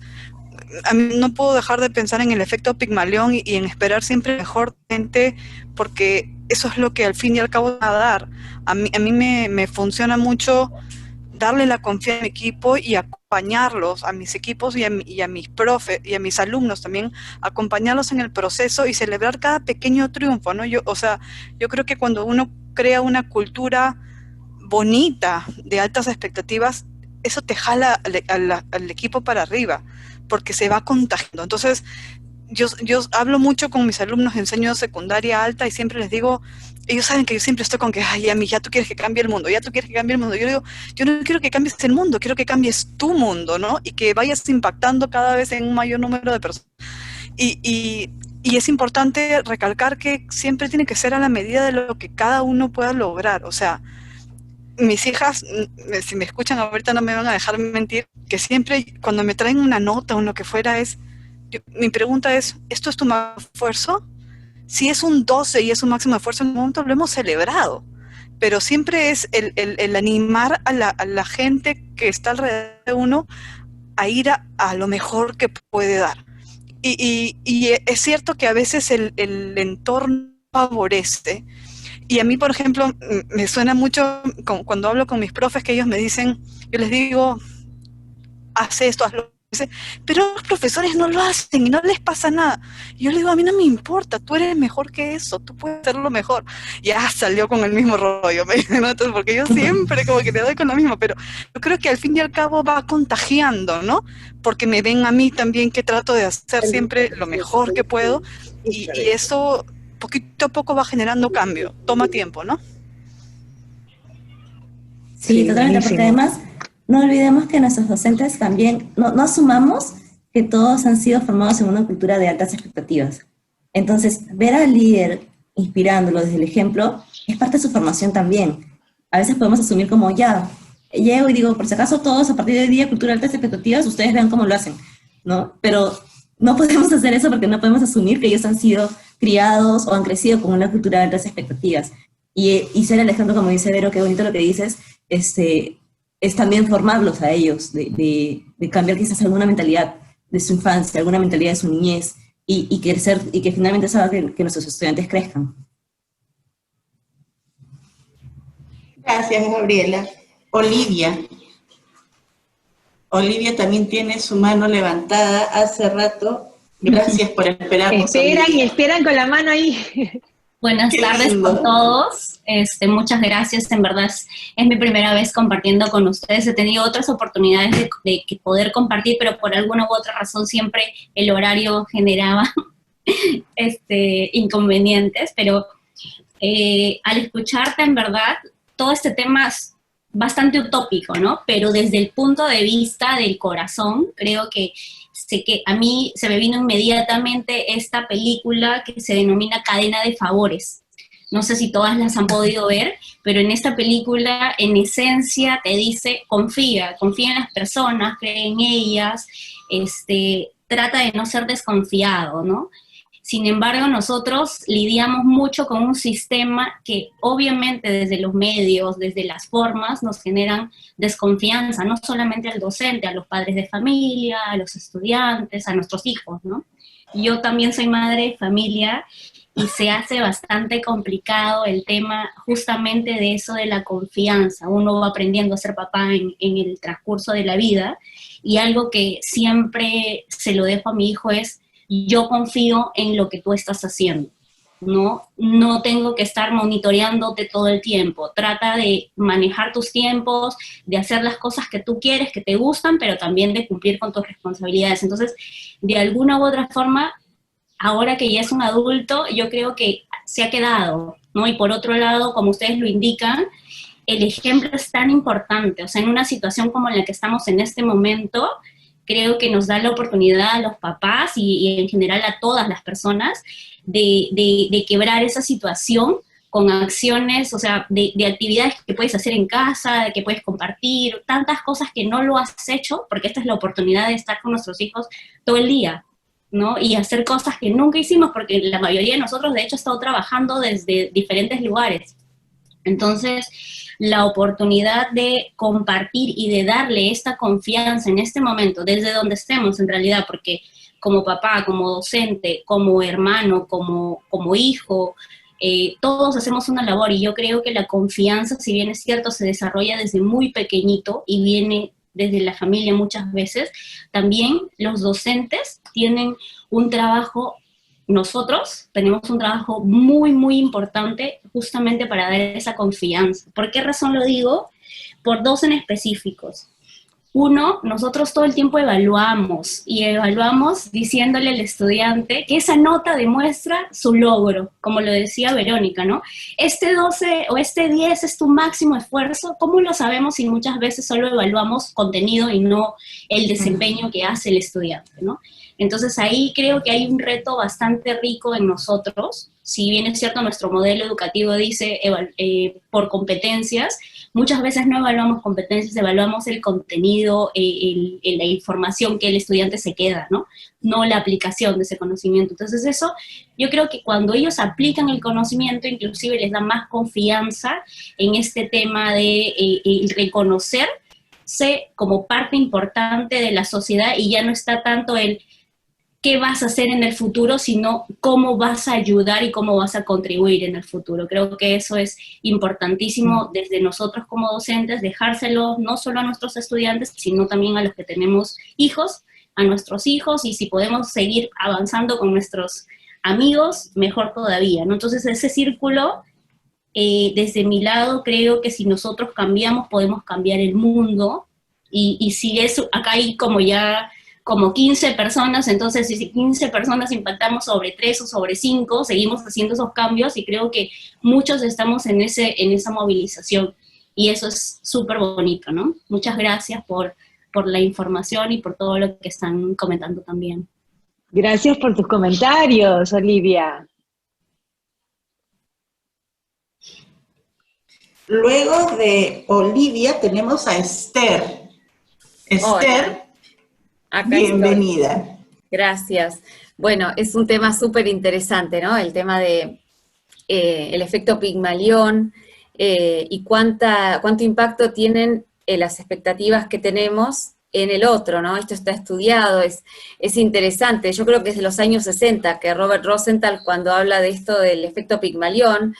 a mí no puedo dejar de pensar en el efecto Pigmalión y en esperar siempre mejor gente, porque eso es lo que al fin y al cabo va a dar. A mí me funciona mucho darle la confianza a mi equipo y acompañarlos, a mis equipos y a mis profes y a mis alumnos también, acompañarlos en el proceso y celebrar cada pequeño triunfo, ¿no? Yo creo que cuando uno crea una cultura bonita de altas expectativas, eso te jala al equipo para arriba, porque se va contagiando. Entonces, yo hablo mucho con mis alumnos, enseño secundaria alta y siempre les digo, ellos saben que yo siempre estoy con que, ay, a mí ya tú quieres que cambie el mundo, ya tú quieres que cambie el mundo. Yo digo, yo no quiero que cambies el mundo, quiero que cambies tu mundo, ¿no? Y que vayas impactando cada vez en un mayor número de personas. Y es importante recalcar que siempre tiene que ser a la medida de lo que cada uno pueda lograr. O sea, mis hijas, si me escuchan ahorita no me van a dejar mentir, que siempre cuando me traen una nota o lo que fuera mi pregunta es, ¿esto es tu mayor esfuerzo? si es un 12 y es un máximo de esfuerzo, en un momento lo hemos celebrado, pero siempre es el animar a la gente que está alrededor de uno a ir a lo mejor que puede dar. Y es cierto que a veces el entorno favorece. Y a mí, por ejemplo, me suena mucho cuando hablo con mis profes, que ellos me dicen, yo les digo, haz esto, hazlo. Pero los profesores no lo hacen y no les pasa nada. Y yo le digo, a mí no me importa, tú eres mejor que eso, tú puedes hacerlo mejor. Ya salió con el mismo rollo, ¿no? Entonces, porque yo siempre como que le doy con lo mismo, pero yo creo que al fin y al cabo va contagiando, ¿no? Porque me ven a mí también que trato de hacer siempre lo mejor que puedo, y eso poquito a poco va generando cambio. Toma tiempo, ¿no? Sí, totalmente, porque además no olvidemos que nuestros docentes también, no asumamos que todos han sido formados en una cultura de altas expectativas. Entonces, ver al líder inspirándolo desde el ejemplo es parte de su formación también. A veces podemos asumir como, ya, llego y digo, por si acaso todos a partir de hoy día, cultura de altas expectativas, ustedes vean cómo lo hacen, ¿no? Pero no podemos hacer eso porque no podemos asumir que ellos han sido criados o han crecido con una cultura de altas expectativas. Y ser el ejemplo, como dice Vero, qué bonito lo que dices, es también formarlos a ellos, de cambiar quizás alguna mentalidad de su infancia, alguna mentalidad de su niñez, y crecer, y que finalmente eso haga que nuestros estudiantes crezcan. Gracias, Gabriela. Olivia. Olivia también tiene su mano levantada hace rato. Gracias por esperarnos. Esperan con la mano ahí. Buenas tardes con todos. Muchas gracias. En verdad es mi primera vez compartiendo con ustedes. He tenido otras oportunidades de poder compartir, pero por alguna u otra razón siempre el horario generaba inconvenientes. Pero al escucharte, en verdad, todo este tema es bastante utópico, ¿no? Pero desde el punto de vista del corazón, creo que a mí se me vino inmediatamente esta película que se denomina Cadena de Favores. No sé si todas las han podido ver, pero en esta película, en esencia, te dice, confía en las personas, cree en ellas, trata de no ser desconfiado, ¿no? Sin embargo, nosotros lidiamos mucho con un sistema que obviamente desde los medios, desde las formas, nos generan desconfianza, no solamente al docente, a los padres de familia, a los estudiantes, a nuestros hijos, ¿no? Yo también soy madre de familia y se hace bastante complicado el tema justamente de eso de la confianza. Uno va aprendiendo a ser papá en el transcurso de la vida, y algo que siempre se lo dejo a mi hijo es: yo confío en lo que tú estás haciendo, ¿no? No tengo que estar monitoreándote todo el tiempo. Trata de manejar tus tiempos, de hacer las cosas que tú quieres, que te gustan, pero también de cumplir con tus responsabilidades. Entonces, de alguna u otra forma, ahora que ya es un adulto, yo creo que se ha quedado, ¿no? Y por otro lado, como ustedes lo indican, el ejemplo es tan importante. O sea, en una situación como la que estamos en este momento, creo que nos da la oportunidad a los papás y en general a todas las personas de quebrar esa situación con acciones, o sea, de actividades que puedes hacer en casa, que puedes compartir, tantas cosas que no lo has hecho, porque esta es la oportunidad de estar con nuestros hijos todo el día, ¿no? Y hacer cosas que nunca hicimos, porque la mayoría de nosotros, de hecho, ha estado trabajando desde diferentes lugares. Entonces, la oportunidad de compartir y de darle esta confianza en este momento, desde donde estemos en realidad, porque como papá, como docente, como hermano, como hijo, todos hacemos una labor, y yo creo que la confianza, si bien es cierto, se desarrolla desde muy pequeñito y viene desde la familia muchas veces, también los docentes tienen un trabajo. Nosotros tenemos un trabajo muy, muy importante justamente para dar esa confianza. ¿Por qué razón lo digo? Por dos en específicos. Uno, nosotros todo el tiempo evaluamos, y evaluamos diciéndole al estudiante que esa nota demuestra su logro, como lo decía Verónica, ¿no? Este 12 o este 10 es tu máximo esfuerzo. ¿Cómo lo sabemos si muchas veces solo evaluamos contenido y no el desempeño que hace el estudiante, ¿no? Entonces ahí creo que hay un reto bastante rico en nosotros, si bien es cierto nuestro modelo educativo dice por competencias, muchas veces no evaluamos competencias, evaluamos el contenido, la información que el estudiante se queda, ¿no? No la aplicación de ese conocimiento. Entonces eso, yo creo que cuando ellos aplican el conocimiento, inclusive les da más confianza en este tema de el reconocerse como parte importante de la sociedad, y ya no está tanto el qué vas a hacer en el futuro, sino cómo vas a ayudar y cómo vas a contribuir en el futuro. Creo que eso es importantísimo desde nosotros como docentes, dejárselo no solo a nuestros estudiantes, sino también a los que tenemos hijos, a nuestros hijos, y si podemos seguir avanzando con nuestros amigos, mejor todavía, ¿no? Entonces ese círculo, desde mi lado, creo que si nosotros cambiamos, podemos cambiar el mundo, y si eso, acá hay como 15 personas, entonces si 15 personas impactamos sobre 3 o sobre 5, seguimos haciendo esos cambios, y creo que muchos estamos en esa movilización, y eso es súper bonito, ¿no? Muchas gracias por la información y por todo lo que están comentando también. Gracias por tus comentarios, Olivia. Luego de Olivia tenemos a Esther. Esther, acá bienvenida. Estoy. Gracias. Bueno, es un tema súper interesante, ¿no? El tema de el efecto Pigmalión y cuánto impacto tienen las expectativas que tenemos en el otro, ¿no? Esto está estudiado, es interesante. Yo creo que es de los años 60 que Robert Rosenthal, cuando habla de esto del efecto Pigmalión,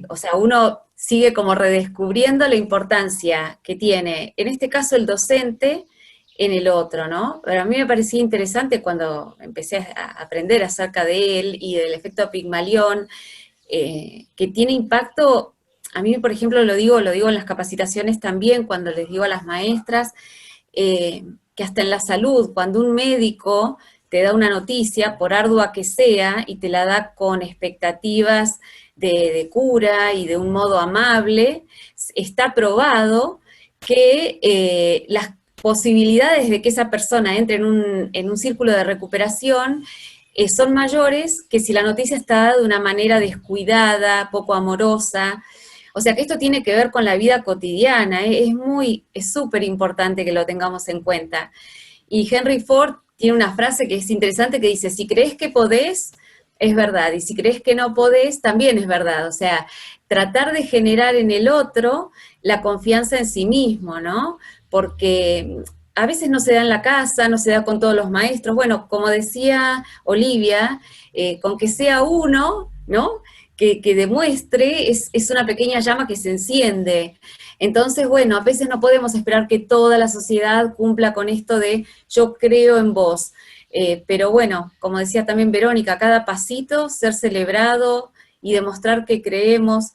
o sea, uno sigue como redescubriendo la importancia que tiene, en este caso el docente, en el otro, ¿no? Pero a mí me parecía interesante cuando empecé a aprender acerca de él y del efecto Pigmalión, que tiene impacto. A mí, por ejemplo, lo digo en las capacitaciones también, cuando les digo a las maestras, que hasta en la salud, cuando un médico te da una noticia, por ardua que sea, y te la da con expectativas de cura y de un modo amable, está probado que las posibilidades de que esa persona entre en un círculo de recuperación son mayores que si la noticia está dada de una manera descuidada, poco amorosa. O sea que esto tiene que ver con la vida cotidiana, es súper importante que lo tengamos en cuenta. Y Henry Ford tiene una frase que es interesante que dice, si crees que podés, es verdad, y si crees que no podés, también es verdad. O sea, tratar de generar en el otro la confianza en sí mismo, ¿no? Porque a veces no se da en la casa, no se da con todos los maestros. Bueno, como decía Olivia, con que sea uno, ¿no?, que demuestre, es una pequeña llama que se enciende. Entonces, bueno, a veces no podemos esperar que toda la sociedad cumpla con esto de yo creo en vos. Pero bueno, como decía también Verónica, cada pasito ser celebrado y demostrar que creemos.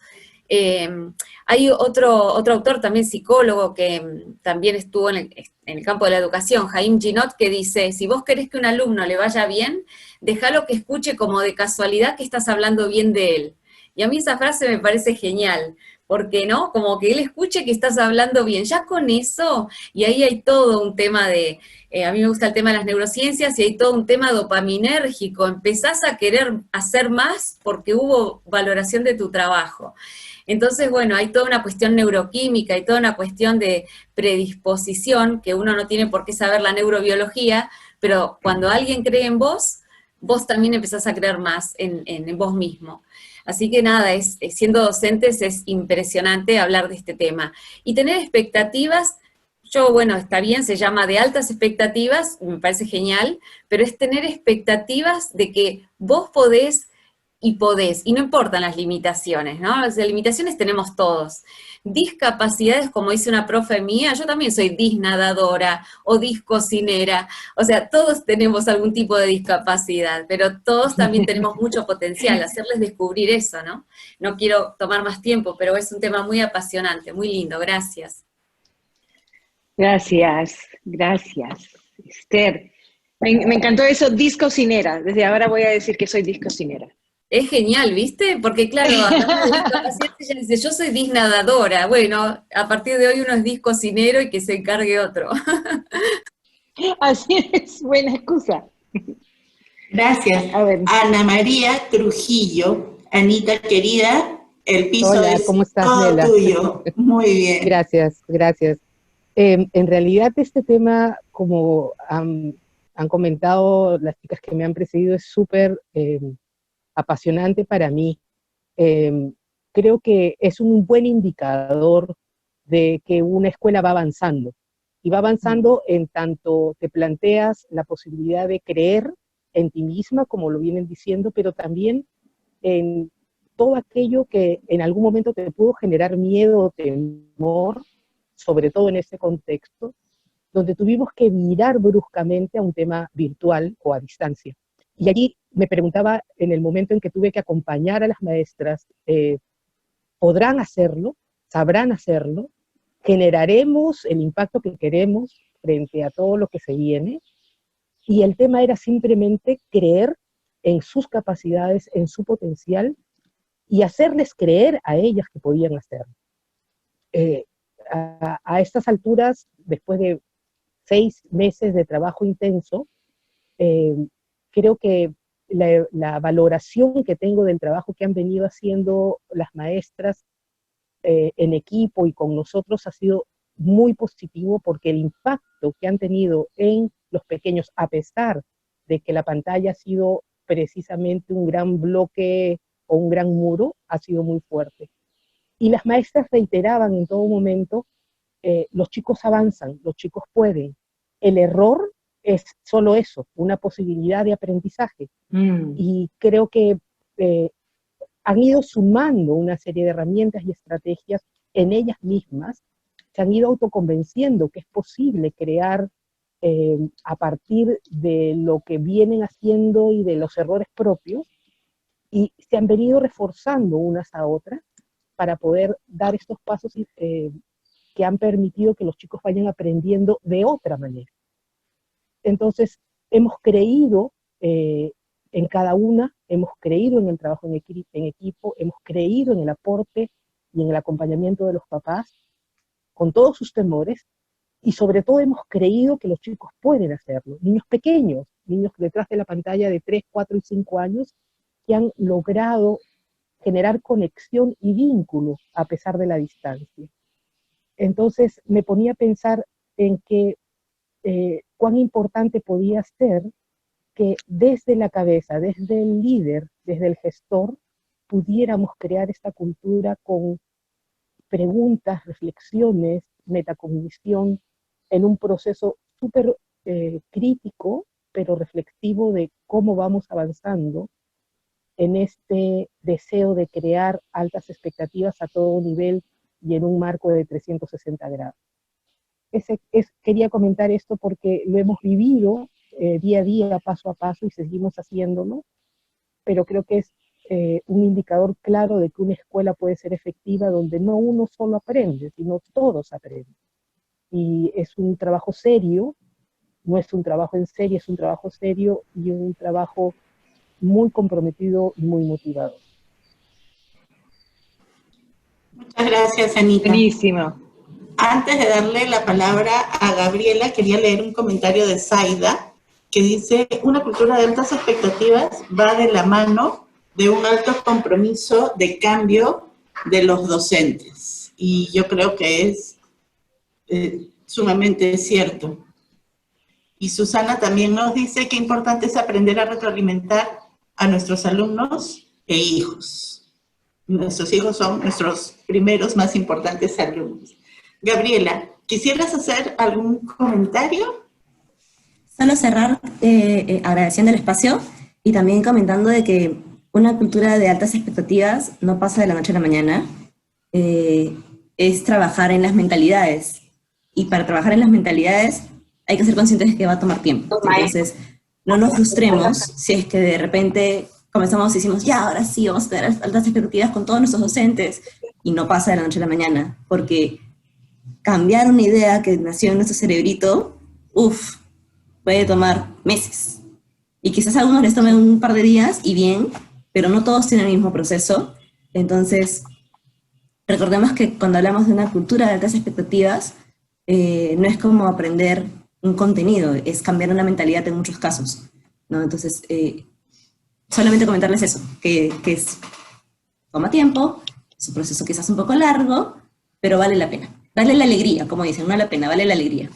Hay otro autor, también psicólogo, que también estuvo en el campo de la educación, Haim Ginot, que dice, si vos querés que un alumno le vaya bien, déjalo que escuche como de casualidad que estás hablando bien de él. Y a mí esa frase me parece genial, porque, ¿no?, como que él escuche que estás hablando bien, ya con eso, y ahí hay todo un tema de, a mí me gusta el tema de las neurociencias, y hay todo un tema dopaminérgico, empezás a querer hacer más porque hubo valoración de tu trabajo. Entonces, bueno, hay toda una cuestión neuroquímica, hay toda una cuestión de predisposición, que uno no tiene por qué saber la neurobiología, pero cuando alguien cree en vos, vos también empezás a creer más en vos mismo. Así que nada, siendo docentes es impresionante hablar de este tema. Y tener expectativas, bueno, está bien, se llama de altas expectativas, me parece genial, pero es tener expectativas de que vos podés, y no importan las limitaciones, ¿no? Las limitaciones tenemos todos. Discapacidades, como dice una profe mía, yo también soy disnadadora o discocinera, o sea, todos tenemos algún tipo de discapacidad, pero todos también tenemos mucho potencial, hacerles descubrir eso, ¿no? No quiero tomar más tiempo, pero es un tema muy apasionante, muy lindo, gracias. Gracias, Esther. Me encantó eso, discocinera, desde ahora voy a decir que soy discocinera. Es genial, ¿viste? Porque claro, hablando de discapacidad, ella dice, yo soy disnadadora. Bueno, a partir de hoy uno es discocinero y que se encargue otro. Así es, buena excusa. Gracias. A ver. Ana María Trujillo. Anita querida, el piso Hola, es ¿cómo estás, todo Nela? tuyo. Muy bien. Gracias, gracias. En realidad este tema, como han comentado las chicas que me han precedido, es súper apasionante para mí. Creo que es un buen indicador de que una escuela va avanzando. Y va avanzando en tanto te planteas la posibilidad de creer en ti misma, como lo vienen diciendo, pero también en todo aquello que en algún momento te pudo generar miedo o temor, sobre todo en este contexto, donde tuvimos que mirar bruscamente a un tema virtual o a distancia. Y allí me preguntaba, en el momento en que tuve que acompañar a las maestras, ¿podrán hacerlo? ¿Sabrán hacerlo? ¿Generaremos el impacto que queremos frente a todo lo que se viene? Y el tema era simplemente creer en sus capacidades, en su potencial, y hacerles creer a ellas que podían hacerlo. A estas alturas, después de 6 meses de trabajo intenso, creo que la valoración que tengo del trabajo que han venido haciendo las maestras en equipo y con nosotros ha sido muy positivo, porque el impacto que han tenido en los pequeños, a pesar de que la pantalla ha sido precisamente un gran bloque o un gran muro, ha sido muy fuerte. Y las maestras reiteraban en todo momento, los chicos avanzan, los chicos pueden. El error es solo eso, una posibilidad de aprendizaje. Y creo que han ido sumando una serie de herramientas y estrategias en ellas mismas, se han ido autoconvenciendo que es posible crear a partir de lo que vienen haciendo y de los errores propios, y se han venido reforzando unas a otras para poder dar estos pasos que han permitido que los chicos vayan aprendiendo de otra manera. Entonces, hemos creído en cada una, hemos creído en el trabajo en equipo, hemos creído en el aporte y en el acompañamiento de los papás, con todos sus temores, y sobre todo hemos creído que los chicos pueden hacerlo. Niños pequeños, niños detrás de la pantalla de 3, 4 y 5 años, que han logrado generar conexión y vínculo a pesar de la distancia. Entonces me ponía a pensar en que cuán importante podía ser que desde la cabeza, desde el líder, desde el gestor, pudiéramos crear esta cultura con preguntas, reflexiones, metacognición, en un proceso súper crítico, pero reflexivo de cómo vamos avanzando en este deseo de crear altas expectativas a todo nivel y en un marco de 360 grados. Quería comentar esto porque lo hemos vivido día a día, paso a paso, y seguimos haciéndolo, pero creo que es un indicador claro de que una escuela puede ser efectiva donde no uno solo aprende, sino todos aprenden. Y es un trabajo serio, no es un trabajo en serie, es un trabajo serio y un trabajo muy comprometido y muy motivador. Muchas gracias, Anita. Buenísimo. Antes de darle la palabra a Gabriela, quería leer un comentario de Zaida, que dice: una cultura de altas expectativas va de la mano de un alto compromiso de cambio de los docentes. Y yo creo que es sumamente cierto. Y Susana también nos dice que importante es aprender a retroalimentar a nuestros alumnos e hijos. Nuestros hijos son nuestros primeros más importantes alumnos. Gabriela, ¿quisieras hacer algún comentario? Solo cerrar agradeciendo el espacio y también comentando de que una cultura de altas expectativas no pasa de la noche a la mañana, es trabajar en las mentalidades. Y para trabajar en las mentalidades hay que ser conscientes de que va a tomar tiempo. Entonces, no nos frustremos si es que de repente comenzamos y decimos, ya, ahora sí, vamos a tener altas expectativas con todos nuestros docentes, y no pasa de la noche a la mañana, porque cambiar una idea que nació en nuestro cerebrito, puede tomar meses. Y quizás a algunos les tome un par de días y bien, pero no todos tienen el mismo proceso. Entonces, recordemos que cuando hablamos de una cultura de altas expectativas, no es como aprender un contenido, es cambiar una mentalidad en muchos casos. ¿no? Entonces, solamente comentarles eso, que toma tiempo, es un proceso quizás un poco largo, pero vale la pena. Vale la alegría, como dicen, no la pena, vale la alegría.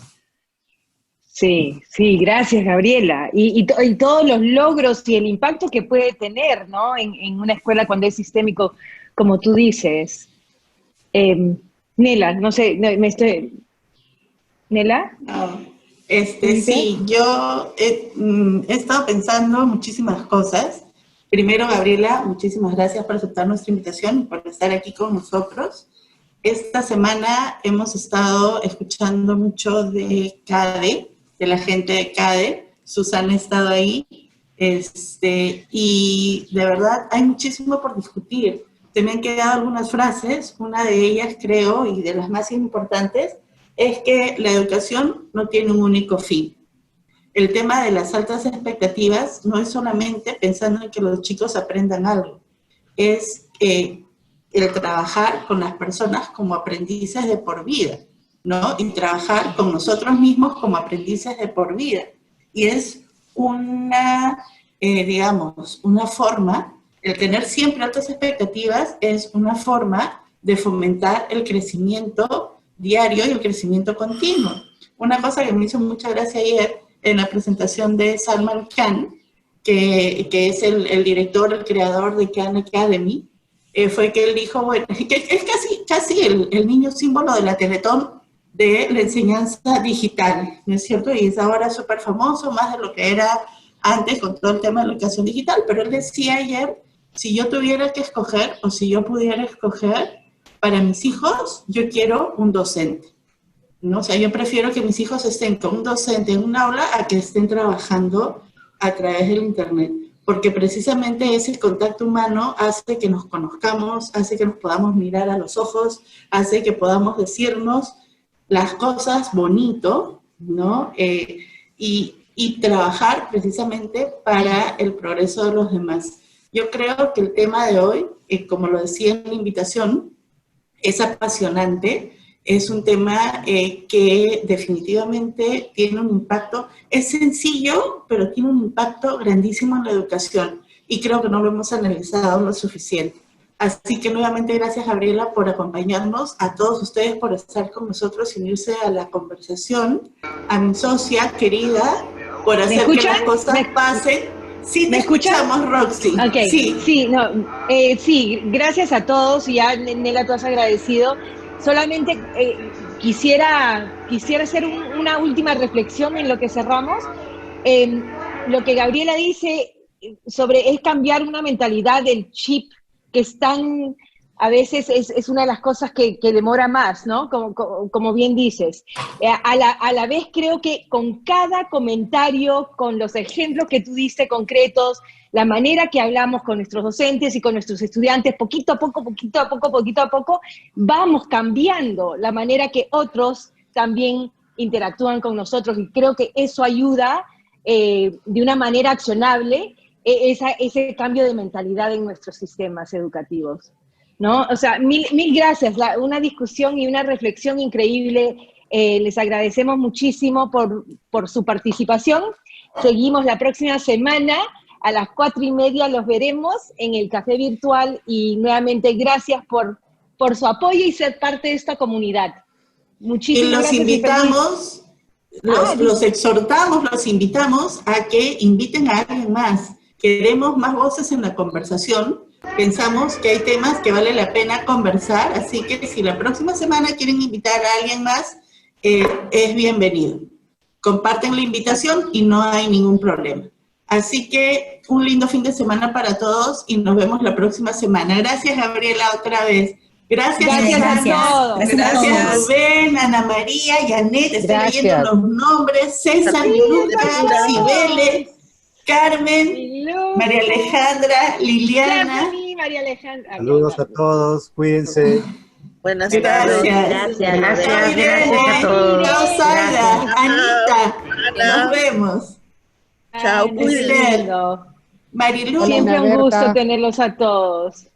Sí, sí, gracias Gabriela. Y todos los logros y el impacto que puede tener, ¿no? En una escuela cuando es sistémico, como tú dices. Nela, no sé, ¿Nela? No, sí, yo he estado pensando muchísimas cosas. Primero, Gabriela, muchísimas gracias por aceptar nuestra invitación y por estar aquí con nosotros. Esta semana hemos estado escuchando mucho de CADE, de la gente de CADE. Susana ha estado ahí. Y de verdad hay muchísimo por discutir. Se me han quedado algunas frases, una de ellas creo, y de las más importantes, es que la educación no tiene un único fin. El tema de las altas expectativas no es solamente pensando en que los chicos aprendan algo, es el trabajar con las personas como aprendices de por vida, ¿no? Y trabajar con nosotros mismos como aprendices de por vida. Y es digamos, una forma, el tener siempre altas expectativas es una forma de fomentar el crecimiento diario y el crecimiento continuo. Una cosa que me hizo mucha gracia ayer en la presentación de Salman Khan, que es el director, el creador de Khan Academy, fue que él dijo, bueno, que es casi el niño símbolo de la Teletón de la enseñanza digital, ¿no es cierto? Y es ahora súper famoso, más de lo que era antes con todo el tema de la educación digital, pero él decía ayer, si yo tuviera que escoger, o si yo pudiera escoger, para mis hijos, yo quiero un docente, ¿no? O sea, yo prefiero que mis hijos estén con un docente en un aula a que estén trabajando a través del internet, porque precisamente ese contacto humano hace que nos conozcamos, hace que nos podamos mirar a los ojos, hace que podamos decirnos las cosas bonito, ¿no? Y trabajar precisamente para el progreso de los demás. Yo creo que el tema de hoy, como lo decía en la invitación, es apasionante, es un tema que definitivamente tiene un impacto, es sencillo, pero tiene un impacto grandísimo en la educación, y creo que no lo hemos analizado lo suficiente. Así que nuevamente gracias, Gabriela, por acompañarnos, a todos ustedes por estar con nosotros y unirse a la conversación, a mi socia querida, por hacer que las cosas pasen. Sí, te escuchamos, Roxy. Okay. Sí, sí, gracias a todos, y ya Nela, tú has agradecido. Solamente quisiera hacer una última reflexión en lo que cerramos. Lo que Gabriela dice es cambiar una mentalidad del chip, que es tan, a veces es una de las cosas que demora más, ¿no? Como bien dices. A la vez creo que con cada comentario, con los ejemplos que tú diste concretos, la manera que hablamos con nuestros docentes y con nuestros estudiantes, poquito a poco, vamos cambiando la manera que otros también interactúan con nosotros, y creo que eso ayuda de una manera accionable ese cambio de mentalidad en nuestros sistemas educativos, ¿no? O sea, mil gracias, una discusión y una reflexión increíble. Les agradecemos muchísimo por su participación. Seguimos la próxima semana. A las 4:30 los veremos en el café virtual, y nuevamente gracias por su apoyo y ser parte de esta comunidad. Muchísimas gracias. Y los invitamos, los exhortamos, los invitamos a que inviten a alguien más. Queremos más voces en la conversación. Pensamos que hay temas que vale la pena conversar, así que si la próxima semana quieren invitar a alguien más, es bienvenido. Comparten la invitación y no hay ningún problema. Así que un lindo fin de semana para todos y nos vemos la próxima semana. Gracias, Gabriela, otra vez. Gracias a todos. Gracias, Rubén, Ana María, Yanet, estoy leyendo los nombres, César, Lucas, Cibeles, Carmen, María Alejandra, Liliana. María Alejandra. Saludos a todos, cuídense. Buenas tardes. Gracias a todos. Chao, Sara, Anita, nos vemos. Chao, cuídense. Marilu. Siempre un gusto tenerlos a todos.